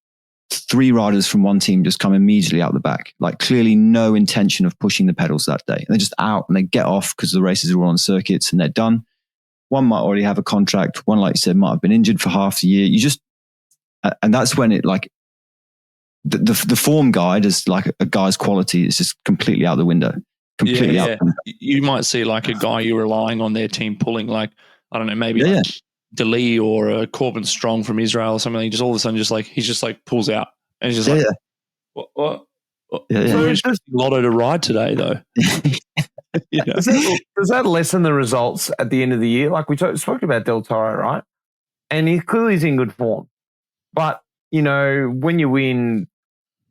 3 riders from one team just come immediately out the back, like clearly no intention of pushing the pedals that day. And they're just out and they get off because the races are all on circuits and they're done. One might already have a contract. One, like you said, might have been injured for half the year. And that's when it like, the form guide is like a guy's quality is just completely out the window. Completely out. You might see like a guy you're relying on their team pulling, like, I don't know, maybe like Dali or Corbin Strong from Israel or something. He just all of a sudden he just like pulls out and he's just what? Lotto to ride today though. Does that lessen the results at the end of the year? Like we spoke about Del Toro, right? And he clearly is in good form. But, when you win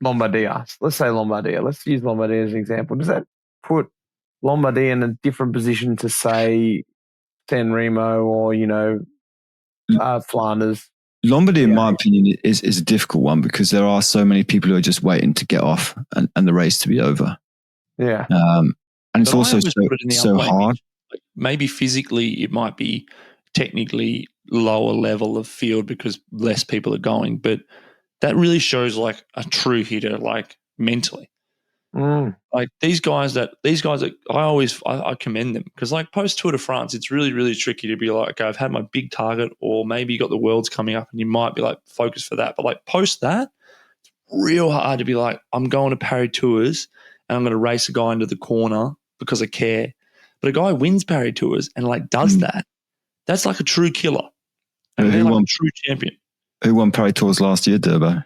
Lombardia, let's say Lombardia, let's use Lombardia as an example. Does that put Lombardia in a different position to say San Remo or, Flanders? Lombardy, in my opinion, is a difficult one because there are so many people who are just waiting to get off and the race to be over. Yeah. And it's also so hard. Like maybe physically it might be technically lower level of field because less people are going, but that really shows like a true hitter, like mentally. Like these guys that I commend them because like post Tour de France, it's really, really tricky to be like, okay, I've had my big target, or maybe you got the Worlds coming up and you might be like focused for that. But like post that, it's real hard to be like, I'm going to Paris Tours and I'm going to race a guy into the corner because I care. But a guy wins Paris Tours and like does that, that's like a true killer. And they're like a true champion. Who won Paris Tours last year, Durbo?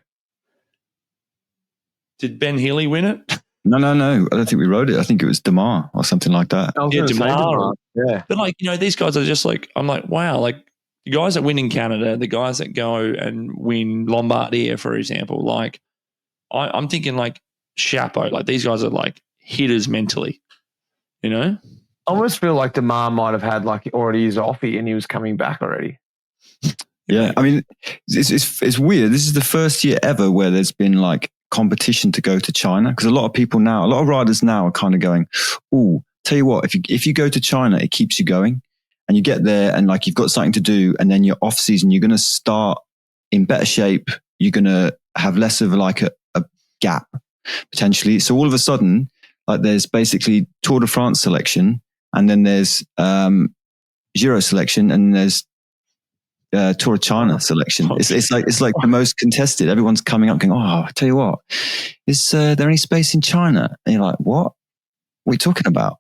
Did Ben Healy win it? No. I don't think we rode it. I think it was Demar or something like that. Demar. Yeah. But like, these guys are just like, I'm like, wow, like the guys that win in Canada, the guys that go and win Lombardia, for example, like I'm thinking like chapeau, like these guys are like hitters mentally, I almost feel like Demar might have had like already his offie and he was coming back already. Yeah. I mean, it's weird. This is the first year ever where there's been like competition to go to China, because a lot of riders now are kind of going, oh, tell you what, if you go to China, it keeps you going and you get there and like you've got something to do, and then your off season, you're going to start in better shape. You're going to have less of like a gap potentially. So all of a sudden, like there's basically Tour de France selection, and then there's Giro selection, and there's Tour of China selection. It's like the most contested. Everyone's coming up going, oh, I tell you what, is there any space in China? And you're like, what are we talking about?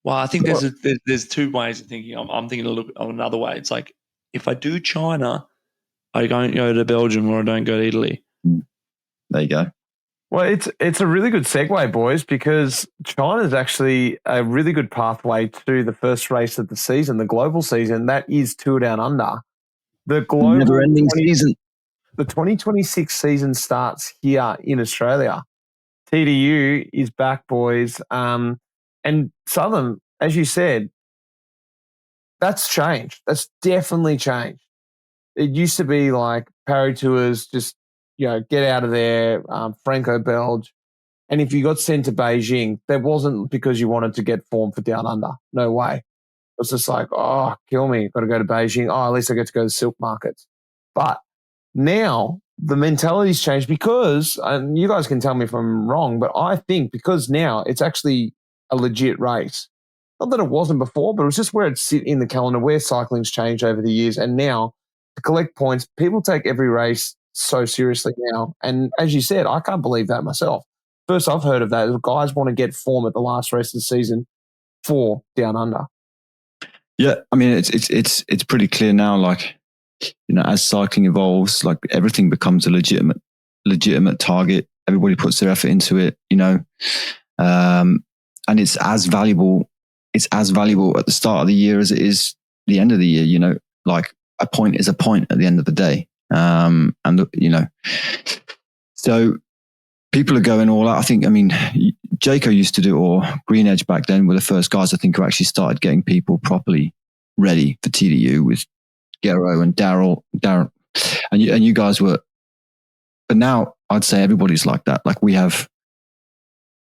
Well, I think there's 2 ways of thinking. I'm thinking of another way. It's like, if I do China, I don't go to Belgium or I don't go to Italy. There you go. Well, it's a really good segue, boys, because China is actually a really good pathway to the first race of the season, the global season. That is Tour Down Under. The global never-ending season. The 2026 season starts here in Australia TDU is back, boys. And Southern, as you said, that's changed. That's definitely changed. It used to be like Parry Tours, just, get out of there, Franco Belge. And if you got sent to Beijing, that wasn't because you wanted to get form for Down Under. No way. It was just like, oh, kill me. Got to go to Beijing. Oh, at least I get to go to silk markets. But now the mentality's changed because, and you guys can tell me if I'm wrong, but I think because now it's actually a legit race. Not that it wasn't before, but it was just where it sit in the calendar, where cycling's changed over the years. And now to collect points, people take every race so seriously now. And as you said, I can't believe that myself. First I've heard of that. Guys want to get form at the last race of the season for Down Under. Yeah, I mean it's pretty clear now. Like, as cycling evolves, like everything becomes a legitimate target. Everybody puts their effort into it, and it's as valuable. It's as valuable at the start of the year as it is the end of the year. Like a point is a point at the end of the day, so. People are going all out. I think, Jayco used to do it, or Green Edge back then were the first guys I think who actually started getting people properly ready for TDU with Gero and Darren. And you guys were, but now I'd say everybody's like that. Like we have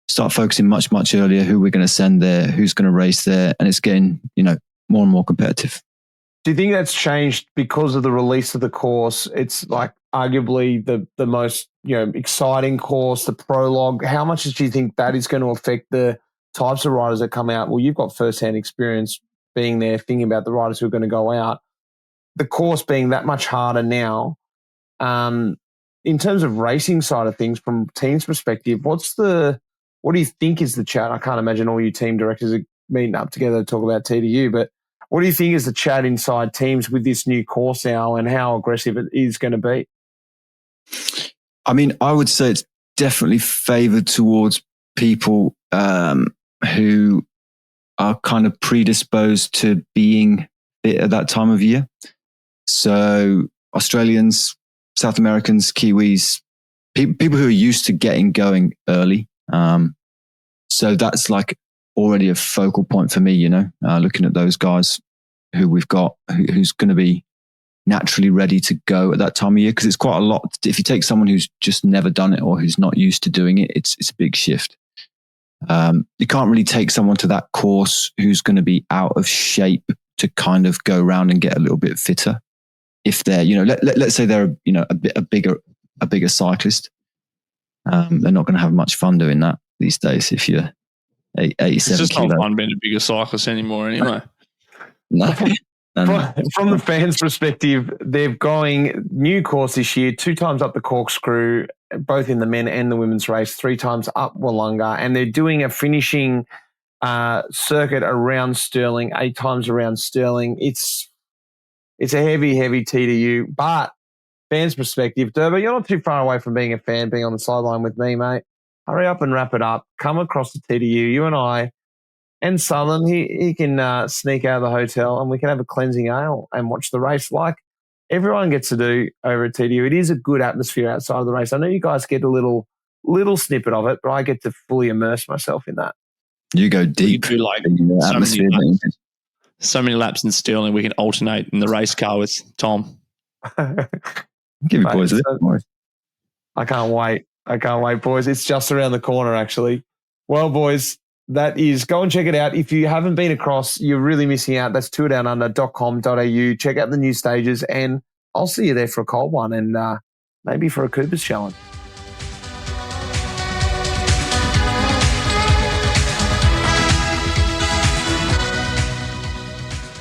start focusing much, much earlier who we're going to send there, who's going to race there. And it's getting, more and more competitive. Do you think that's changed because of the release of the course? It's like arguably the most exciting course, the prologue. How much do you think that is going to affect the types of riders that come out? Well, you've got first-hand experience being there, thinking about the riders who are going to go out. The course being that much harder now. In terms of racing side of things, from team's perspective, what do you think is the chat? I can't imagine all you team directors are meeting up together to talk about TDU, but what do you think is the chat inside teams with this new course now and how aggressive it is going to be? I would say it's definitely favoured towards people who are kind of predisposed to being fit at that time of year. So Australians, South Americans, Kiwis, people who are used to getting going early. So that's like already a focal point for me, looking at those guys who we've got, who's going to be naturally ready to go at that time of year. Because it's quite a lot. If you take someone who's just never done it or who's not used to doing it, it's a big shift. You can't really take someone to that course who's going to be out of shape to kind of go around and get a little bit fitter. If they're, let's say they're, a bigger cyclist, they're not going to have much fun doing that these days. If you're 87 it's just not fun being a bigger cyclist anymore anyway. No. From the fans' perspective, they're going new course this year, 2 times up the corkscrew, both in the men and the women's race, 3 times up Wollonga, and they're doing a finishing circuit around Stirling, 8 times around Stirling. It's a heavy TDU, but fans' perspective, Durbo, you're not too far away from being a fan, being on the sideline with me, mate. Hurry up and wrap it up. Come across the TDU, you and I, and Southern. He can sneak out of the hotel and we can have a cleansing ale and watch the race like everyone gets to do over at TDU. It is a good atmosphere outside of the race. I know you guys get a little snippet of it, but I get to fully immerse myself in that. You go deep. You do like so many laps in Stirling. We can alternate in the race car with Tom. Give you boys a little more. I can't wait, boys. It's just around the corner, actually. Well, boys, that is, go and check it out. If you haven't been across, you're really missing out. That's tourdownunder.com.au. Check out the new stages, and I'll see you there for a cold one and maybe for a Cooper's challenge.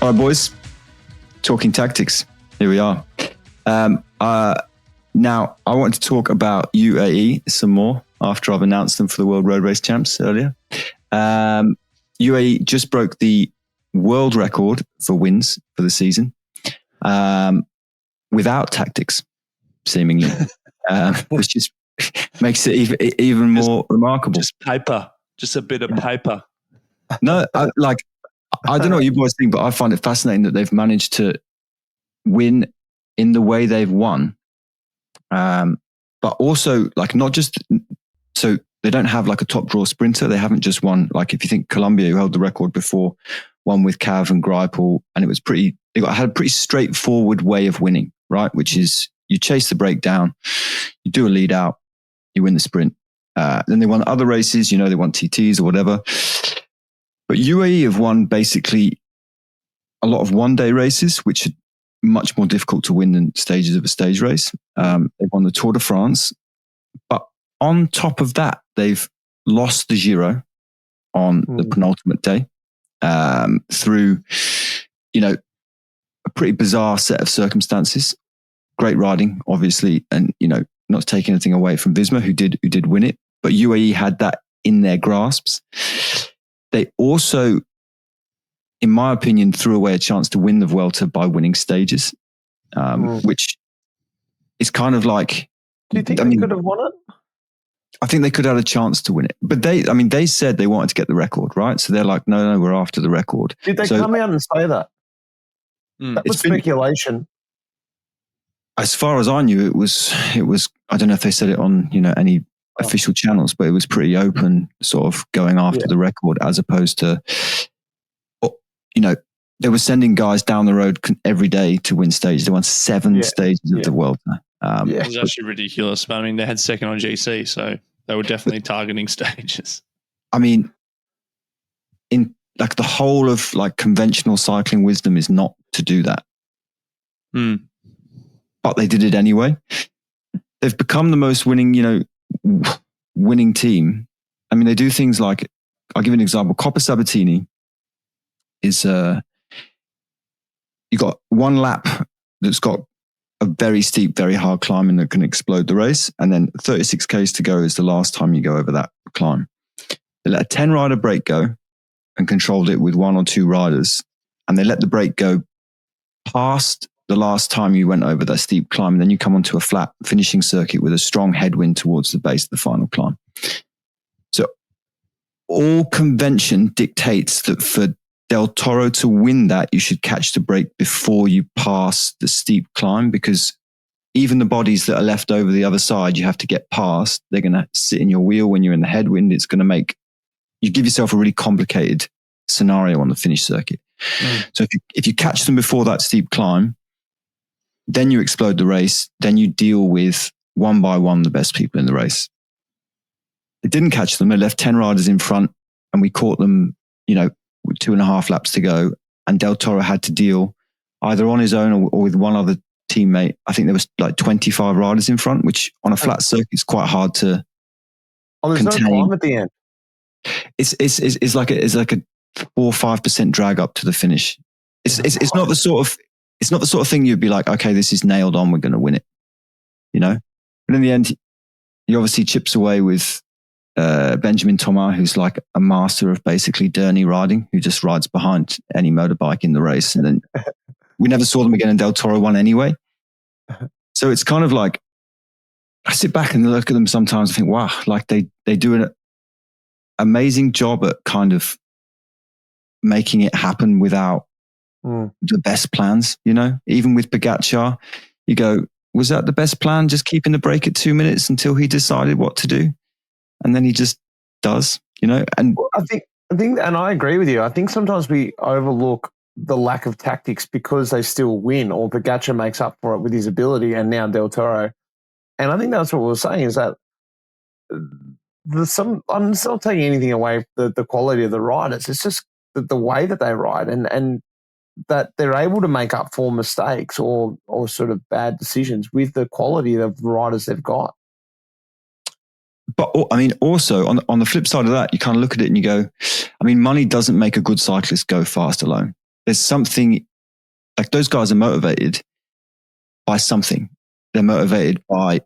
All right, boys. Talking tactics. Here we are. Now, I want to talk about UAE some more after I've announced them for the World Road Race Champs earlier. UAE just broke the world record for wins for the season without tactics, seemingly, which just makes it even more remarkable. Just paper, just a bit of paper. No, I don't know what you boys think, but I find it fascinating that they've managed to win in the way they've won. But also, like, not just so they don't have like a top draw sprinter. They haven't just won. Like if you think Colombia, who held the record before, won with Cav and Greipel, and it was had a pretty straightforward way of winning, right? Which is you chase the break down, you do a lead out, you win the sprint. Then they won other races, they won TTs or whatever. But UAE have won basically a lot of one-day races, which are much more difficult to win than stages of a stage race. They've won the Tour de France. But on top of that, they've lost the Giro on the penultimate day through, a pretty bizarre set of circumstances. Great riding, obviously, and, not taking anything away from Visma, who did win it. But UAE had that in their grasps. They also, in my opinion, threw away a chance to win the Vuelta by winning stages, which is kind of like... Do you think they could have won it? I think they could have had a chance to win it. But they said they wanted to get the record, right? So they're like, no, we're after the record. Did they come out and say that? That was speculation. As far as I knew, it was. I don't know if they said it on, any official channels, but it was pretty open, sort of going after the record, as opposed to, they were sending guys down the road every day to win stages. They won 7 stages of the Vuelta. It was actually ridiculous. But I mean, they had second on GC, so they were definitely targeting stages. I mean, in like the whole of like conventional cycling wisdom is not to do that. But they did it anyway. They've become the most winning, winning team. I mean, they do things like, I'll give you an example. Coppa Sabatini is, you got one lap that's got a very steep, very hard climb and that can explode the race. And then 36 Ks to go is the last time you go over that climb. They let a 10 rider break go and controlled it with 1 or 2 riders. And they let the break go past the last time you went over that steep climb. And then you come onto a flat finishing circuit with a strong headwind towards the base of the final climb. So all convention dictates that for Del Toro to win that, you should catch the break before you pass the steep climb, because even the bodies that are left over the other side, you have to get past. They're going to sit in your wheel when you're in the headwind. It's going to make you give yourself a really complicated scenario on the finish circuit. So if you catch them before that steep climb, then you explode the race. Then you deal with one by one the best people in the race. They didn't catch them. They left 10 riders in front, and we caught them, with 2.5 laps to go. And Del Toro had to deal either on his own or with one other teammate. I think there was like 25 riders in front, which on a flat circuit is quite hard to there's contain. No climb at the end. It's like a 4 or 5% drag up to the finish. It's not the sort of thing you'd be like, okay, this is nailed on, we're going to win it, But in the end, he obviously chips away with Benjamin Thomas, who's like a master of basically dirty riding, who just rides behind any motorbike in the race. And then we never saw them again, and Del Toro won anyway. So it's kind of like, I sit back and look at them sometimes and think, wow, like they do an amazing job at kind of making it happen without the best plans, Even with Pogačar, you go, was that the best plan? Just keeping the break at 2 minutes until he decided what to do? And then he just does, And I think, and I agree with you. I think sometimes we overlook the lack of tactics because they still win, or Pogačar makes up for it with his ability, and now Del Toro. And I think that's what we're saying, is that I'm not taking anything away from the quality of the riders. It's just the way that they ride, and that they're able to make up for mistakes or sort of bad decisions with the quality of the riders they've got. But I mean, also on the flip side of that, you kind of look at it and you go, I mean, money doesn't make a good cyclist go fast alone. There's something, like, those guys are motivated by something. They're motivated by,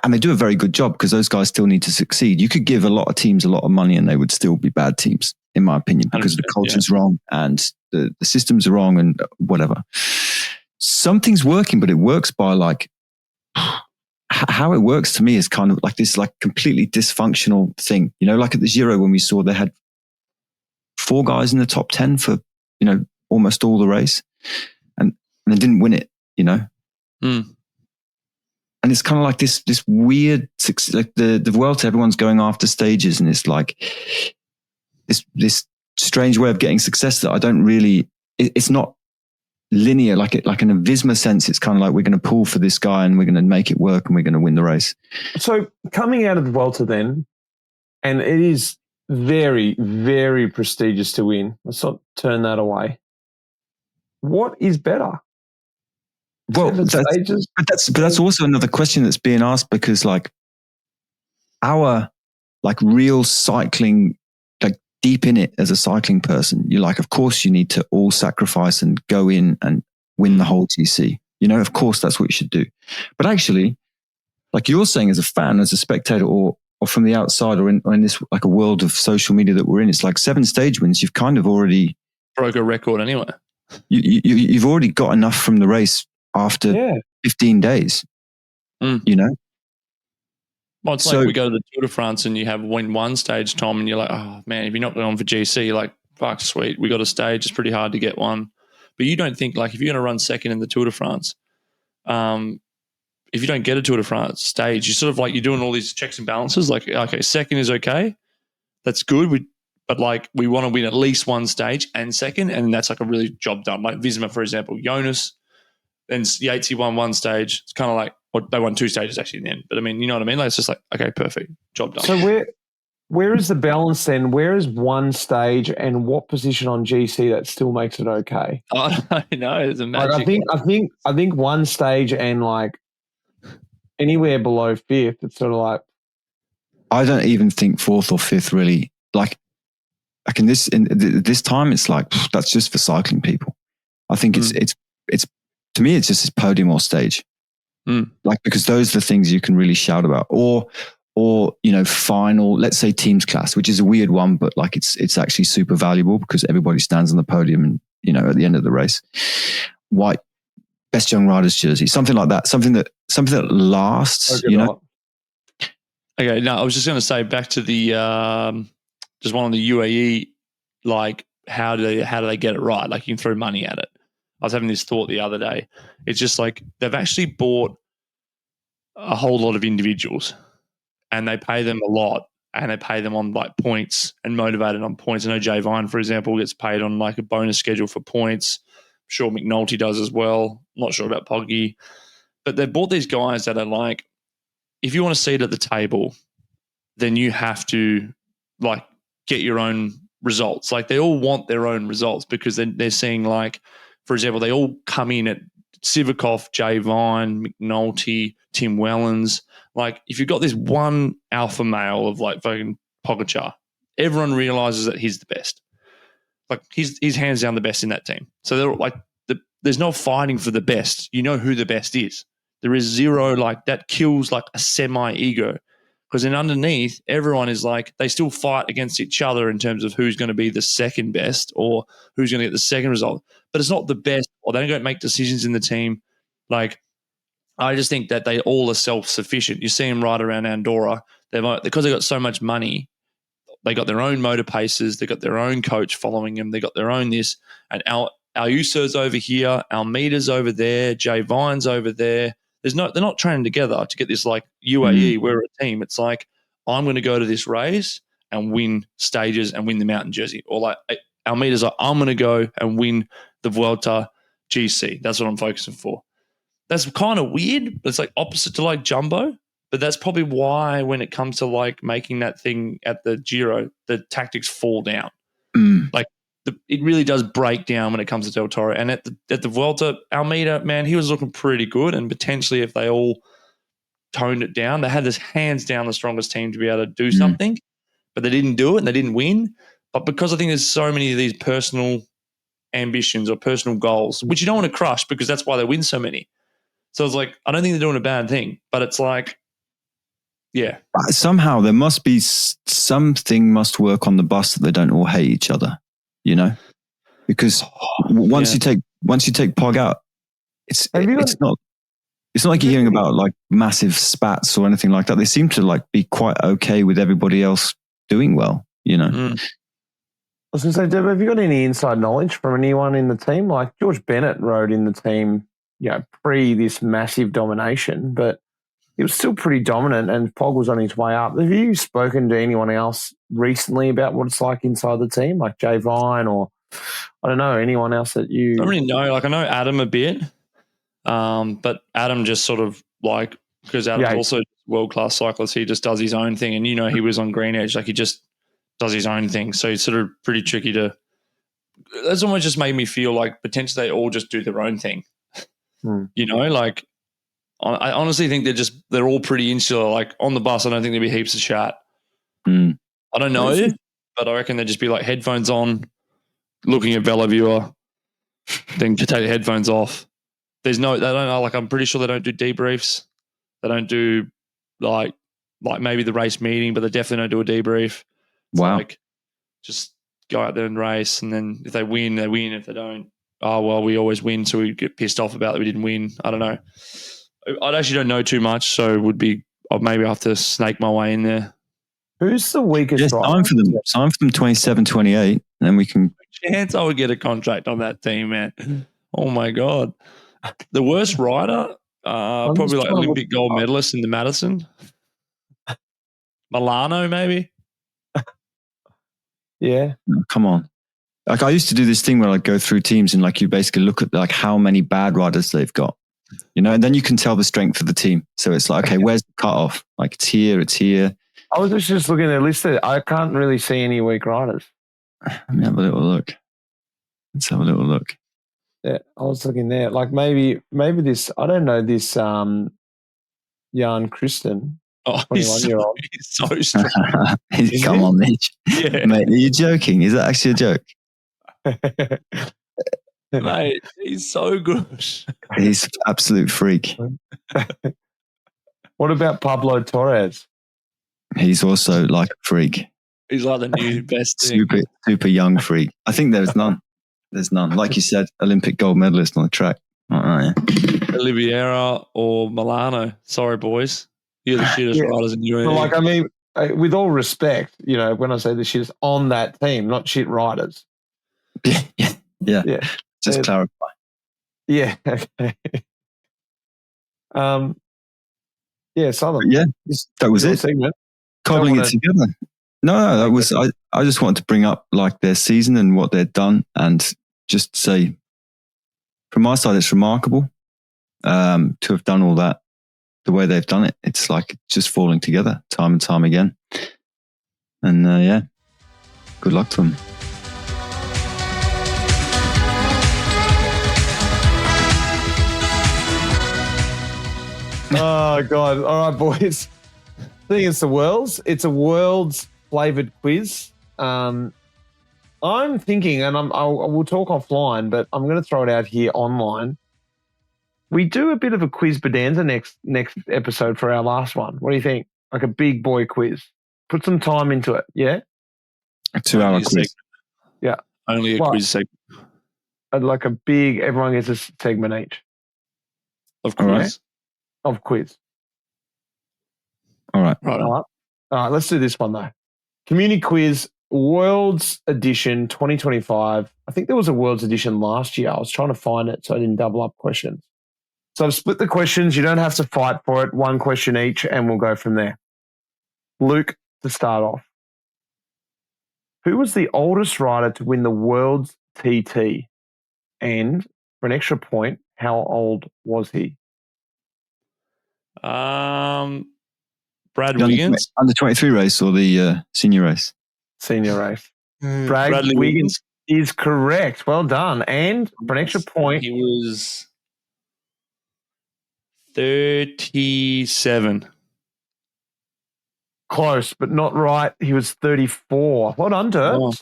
and they do a very good job, because those guys still need to succeed. You could give a lot of teams a lot of money and they would still be bad teams, in my opinion, because the culture's wrong and the systems are wrong and whatever. Something's working, but it works by like, how it works to me is kind of like this like completely dysfunctional thing. Like at the Giro when we saw they had 4 guys in the top 10 for, almost all the race, and they didn't win it, and it's kind of like this weird, like the Vuelta, everyone's going after stages, and it's like this strange way of getting success that I don't really. It's not linear, like in a Visma sense. It's kind of like we're going to pull for this guy and we're going to make it work and we're going to win the race. So coming out of the Vuelta then, and it is very, very prestigious to win. Let's not turn that away. What is better? Well, that's also another question that's being asked, because like our like real cycling, like deep in it as a cycling person, you're like, of course you need to all sacrifice and go in and win the whole TC. You know, of course that's what you should do. But actually, like you're saying, as a fan, as a spectator, or from the outside, or in this like a world of social media that we're in, it's like 7 stage wins. You've kind of already broke a record anyway. You've already got enough from the race after 15 days, you know? Well, it's like we go to the Tour de France and you have win one stage, Tom, and you're like, oh man, if you're not going on for GC, you're like, fuck, sweet, we got a stage. It's pretty hard to get one. But you don't think, like, if you're going to run second in the Tour de France, if you don't get a Tour de France stage, you're sort of like, you're doing all these checks and balances. Like, okay, second is okay. That's good. But like, we want to win at least one stage and second, and that's like a really job done. Like Visma, for example, Jonas, and Yates, he won one stage. It's kind of like, well, they won 2 stages actually in the end. But I mean, you know what I mean? Like, it's just like, okay, perfect, job done. So where is the balance then? Where is one stage and what position on GC that still makes it okay? Oh, I know, it's a magic. Like, I think one stage and like anywhere below 5th, it's sort of like. I don't even think 4th or 5th really, like in this time, it's like, that's just for cycling people. I think it's to me, it's just this podium or stage. Like, because those are the things you can really shout about, or you know, final, let's say teams class, which is a weird one, but like it's actually super valuable because everybody stands on the podium and, you know, at the end of the race, white best young riders jersey, something like that, something that lasts, you know. Okay, no, I was just going to say, back to the just one on the UAE, like how do they get it right? Like, you can throw money at it. I was having this thought the other day. It's just like they've actually bought a whole lot of individuals, and they pay them a lot, and they pay them on like points and motivated on points. I know Jay Vine, for example, gets paid on like a bonus schedule for points. I'm sure McNulty does as well. I'm not sure about Poggy, but they've bought these guys that are like, if you want a seat at the table, then you have to like get your own results. Like, they all want their own results because they're seeing, like, for example, they all come in at Sivakov, Jay Vine, McNulty, Tim Wellens. Like, if you've got this one alpha male of like fucking Pogacar, everyone realizes that he's the best. Like, he's hands down the best in that team. So they're like, there's no fighting for the best. You know who the best is. There is zero, like, that kills like a semi-ego. Because then underneath, everyone is like, they still fight against each other in terms of who's going to be the second best or who's going to get the second result. But it's not the best, or they don't make decisions in the team. Like, I just think that they all are self-sufficient. You see them right around Andorra. Because they've got so much money, they got their own motor paces, they got their own coach following them, they got their own this. And Ayuso's over here, Almeida's over there, Jay Vine's over there. They're not training together to get this like UAE, we're a team. It's like, I'm going to go to this race and win stages and win the mountain jersey. Or like Almeida's like, I'm going to go and win the Vuelta GC. That's what I'm focusing for. That's kind of weird. It's like opposite to like Jumbo, but that's probably why when it comes to like making that thing at the Giro, the tactics fall down. Like, it really does break down when it comes to Del Toro. And at the Vuelta, Almeida, man, he was looking pretty good. And potentially, if they all toned it down, they had this hands down the strongest team to be able to do something, but they didn't do it and they didn't win. But because I think there's so many of these personal ambitions or personal goals, which you don't want to crush because that's why they win so many. So it's like, I don't think they're doing a bad thing, but it's like, yeah. Somehow there must be something must work on the bus that they don't all hate each other, you know? Because once you take Pog out, it's not like you're hearing about like massive spats or anything like that. They seem to like be quite okay with everybody else doing well, you know? I was going to say, Deb, have you got any inside knowledge from anyone in the team? Like George Bennett rode in the team, you know, pre this massive domination, but he was still pretty dominant, and Pog was on his way up. Have you spoken to anyone else recently about what it's like inside the team, like Jay Vine or I don't know, anyone else that you? I don't really know. Like I know Adam a bit, but Adam just sort of like because Adam's also a world-class cyclist. He just does his own thing, and he was on Green Edge, like he just does his own thing. So it's sort of pretty tricky to. That's almost just made me feel like potentially they all just do their own thing. Like I honestly think they're all pretty insular. Like on the bus, I don't think there'd be heaps of chat. I don't know, but I reckon they'd just be like headphones on, looking at VeloViewer, then to take the headphones off. They don't like. I'm pretty sure they don't do debriefs. They don't do like maybe the race meeting, but they definitely don't do a debrief. It's wow. like just go out there and race, and then if they win, they win. If they don't, oh well, we always win, so we get pissed off about that we didn't win. I don't know. I actually don't know too much, so maybe I have to snake my way in there. Who's the weakest? Yes, time for them. Time for them 27, 28, and then we can. Chance I would get a contract on that team, man. Oh my god, the worst rider, probably like Olympic gold medalist in the Madison. Milano, maybe. Yeah. Come on. Like I used to do this thing where I'd go through teams and like you basically look at like how many bad riders they've got, and then you can tell the strength of the team. So it's like, okay, where's the cutoff? Like it's here. I was just looking at the list. I can't really see any weak riders. Let me have a little look. Let's have a little look. Yeah, I was looking there. Like maybe this, I don't know, this Jan Kristen. Oh, he's so strong. Come on, Mitch. Yeah. Mate, are you joking? Is that actually a joke? Mate, he's so good. He's an absolute freak. What about Pablo Torres? He's also like a freak. He's like the new best thing. Super young freak. I think there's none. There's none. Like you said, Olympic gold medalist on the track. Oliveira or Milano. Sorry, boys. You're the shittest riders in UAE. Well, like, I mean, with all respect, when I say the shittest on that team, not shit riders. Yeah. Just clarify. Yeah. Okay. Southern. Yeah, that was it. Segment. Cobbling it together. No, that was. I just wanted to bring up like their season and what they've done, and just say, from my side, it's remarkable to have done all that the way they've done it. It's like just falling together time and time again. And good luck to them. Oh God! All right, boys. I think it's a world's flavored quiz. I'm thinking, and I will talk offline, but I'm going to throw it out here online. We do a bit of a quiz bonanza next episode for our last one. What do you think? Like a big boy quiz. Put some time into it. Yeah. A 2-hour quiz. Yeah. Only a quiz segment. Like a big. Everyone gets a segment each. Of quiz. Right? Of quiz. All right. All right. Let's do this one though. CommuniQuiz World's Edition 2025. I think there was a World's Edition last year. I was trying to find it so I didn't double up questions. So I've split the questions. You don't have to fight for it. One question each, and we'll go from there. Luke, to start off. Who was the oldest rider to win the World's TT? And for an extra point, how old was he? Brad Wiggins. Under 23 race or the senior race? Senior race. Bradley Wiggins is correct. Well done. And for an extra point, he was 37. Close, but not right. He was 34. Well done, Dirt. Oh.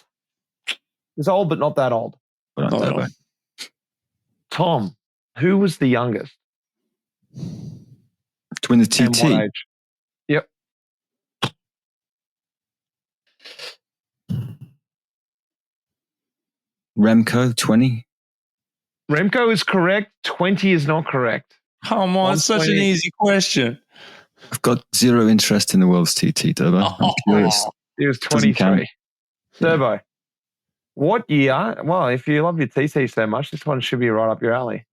He's old, but not that old. Not that old. Tom, who was the youngest? To win the TT? And what age? Yep. Remco, 20. Remco is correct. 20 is not correct. Come on, it's such an easy question. I've got zero interest in the world's TT, Turbo. I'm curious. He was 23. Turbo. What year? Well, if you love your TT so much, this one should be right up your alley.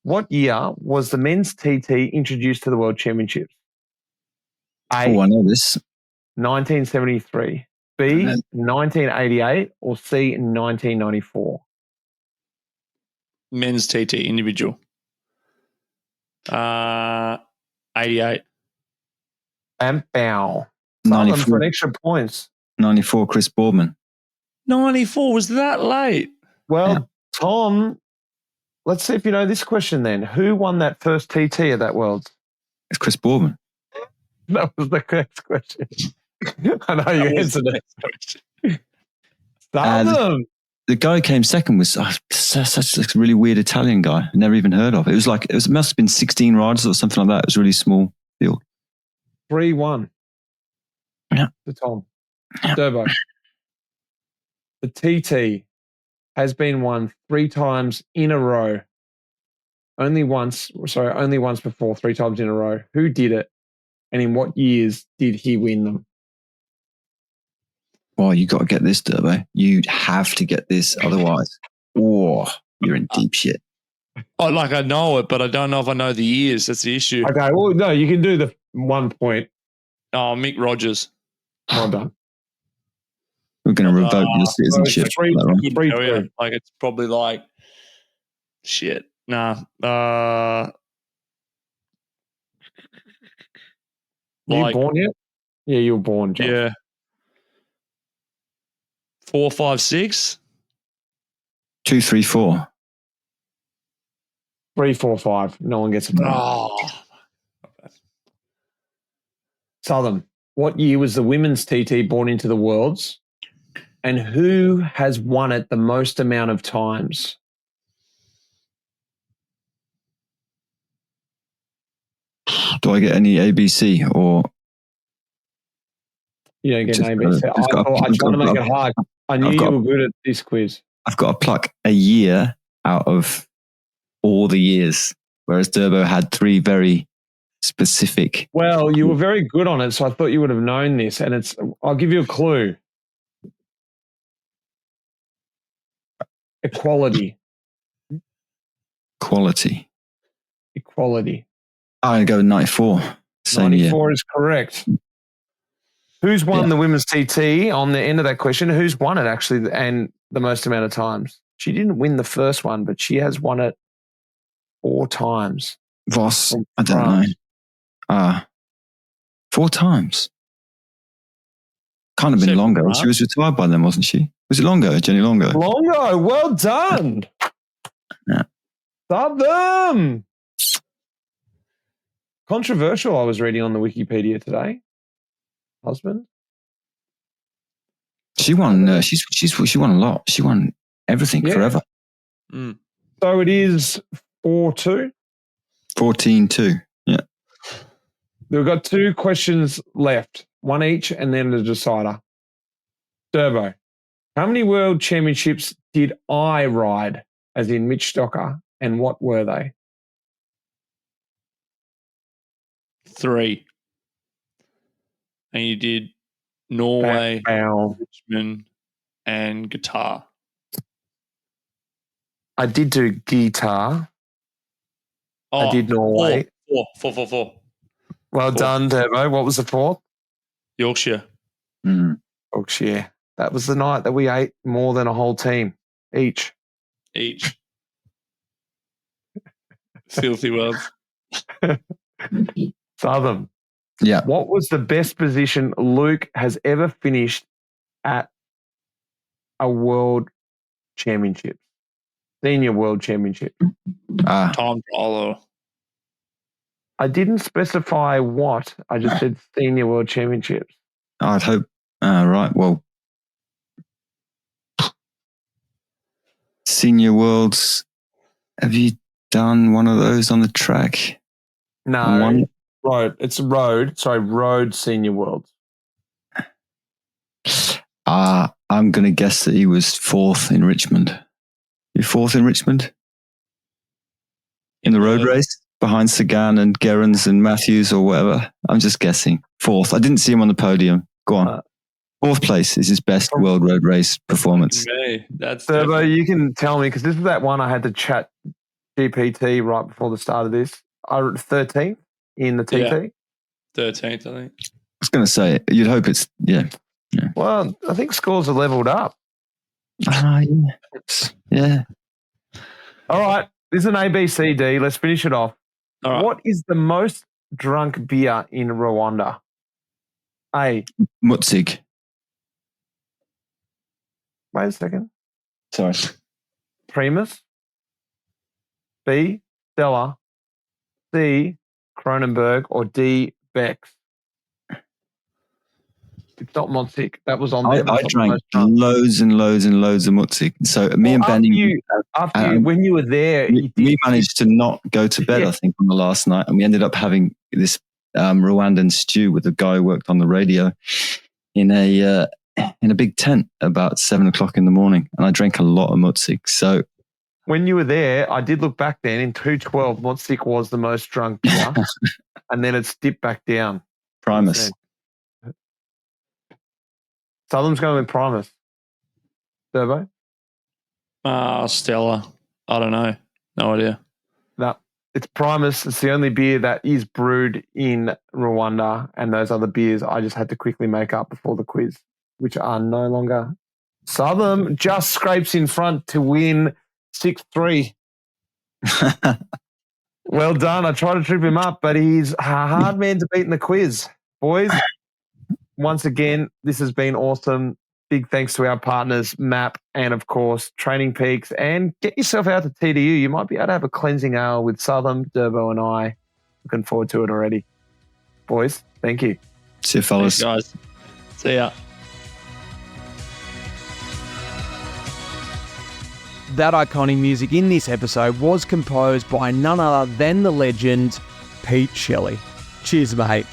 What year was the men's TT introduced to the World Championships? A, I know this. 1973, B, 1988, or C, 1994? Men's TT individual. 88. And bow. 94. For an extra points. 94, Chris Boardman. 94 was that late? Well, Yeah. Tom, let's see if you know this question then. Who won that first TT at that Worlds? It's Chris Boardman. That was the correct question. I know you answered it. Southern. The guy who came second was such a really weird Italian guy. I never even heard of. It must have been 16 riders or something like that. It was a really small field. 3-1. Yeah. To Tom. Yeah. Durbo. The TT has been won 3 times in a row. Only once before, 3 times in a row. Who did it? And in what years did he win them? Well, you got to get this, Durbo. You have to get this. Otherwise, you're in deep shit. Oh, I know it, but I don't know if I know the years. That's the issue. Okay, well, no, you can do the 1 point. Oh, Mick Rogers. Well done. We're going to revoke your citizenship. It's probably shit. Nah. You born yet? Yeah, you were born, John. Yeah. 4, 5, 6. 2, 3, 4. 3, 4, 5. No one gets a point. Oh. Southern. What year was the women's TT born into the Worlds? And who has won it the most amount of times? Do I get any ABC or? You don't get an ABC. I tried to make it hard. I knew you were good at this quiz. I've got to pluck a year out of all the years, whereas Durbo had 3 very specific. Well, you were very good on it, so I thought you would have known this. And I'll give you a clue. Equality. Quality. Equality. I'm going to go with 94. Same 94 year. is correct. Who's won the women's TT on the end of that question? Who's won it actually and the most amount of times? She didn't win the first one, but she has won it 4 times. Voss, I don't know. 4 times. Can't have been Longo. She was retired by then, wasn't she? Was it Longo? Jenny Longo? Longo, well done. Yeah. Stop them. Controversial, I was reading on the Wikipedia today. Husband? She won. She won a lot. She won everything forever. Mm. So it is 4-2. 14-2. Yeah. We've got 2 questions left, 1 each, and then the decider. Durbo, how many world championships did I ride, as in Mitch Stocker, and what were they? 3. And you did Norway, Richmond, and guitar. I did do guitar. I did Norway. 4. Well done, Durbo. What was the 4th? Yorkshire. Yorkshire. That was the night that we ate more than a whole team each. Filthy world. Southern. Yeah. What was the best position Luke has ever finished at a world championship? Senior world championship. Time trial. I didn't specify what. I just said senior world championships. I'd hope. Right. Well, senior worlds. Have you done one of those on the track? No. Road. It's road. Sorry, road senior worlds. I'm going to guess that he was 4th in Richmond. You 4th in Richmond? In the road race? Behind Sagan and Gerrans and Matthews or whatever? I'm just guessing. 4th. I didn't see him on the podium. Go on. 4th place is his best world road race performance. That's Durbo, you can tell me, because this is that one I had to chat GPT right before the start of this. 13th in the TT. Yeah. 13th, I think. I was going to say, you'd hope it's, yeah. Well, I think scores are leveled up. Yeah. All right. This is an A, B, C, D. Let's finish it off. All right. What is the most drunk beer in Rwanda? A. Mutzig. Wait a second. Sorry. Primus. B. Stella. C. Kronenberg. Or D. Beck's. It's not Motzig. That was on there. I drank loads and loads and loads of Mutzig. So me and Benny, when you were there, we managed to not go to bed, I think, on the last night. And we ended up having this Rwandan stew with a guy who worked on the radio in a big tent about 7:00 in the morning. And I drank a lot of Mutzig. So when you were there, I did look back then. In 2012, Mutzig was the most drunk beer. And then it's dipped back down. Primus. Southern's going with Primus. Turbo? Stella. I don't know. No idea. No, it's Primus. It's the only beer that is brewed in Rwanda, and those other beers I just had to quickly make up before the quiz, which are no longer. Southern just scrapes in front to win 6-3. Well done. I tried to trip him up, but he's a hard man to beat in the quiz. Boys, once again, this has been awesome. Big thanks to our partners, MAP, and of course, Training Peaks. And get yourself out to TDU. You might be able to have a cleansing ale with Southern, Durbo, and I. Looking forward to it already. Boys, thank you. See you, fellas. Thanks, guys. See ya. That iconic music in this episode was composed by none other than the legend, Pete Shelley. Cheers, mate.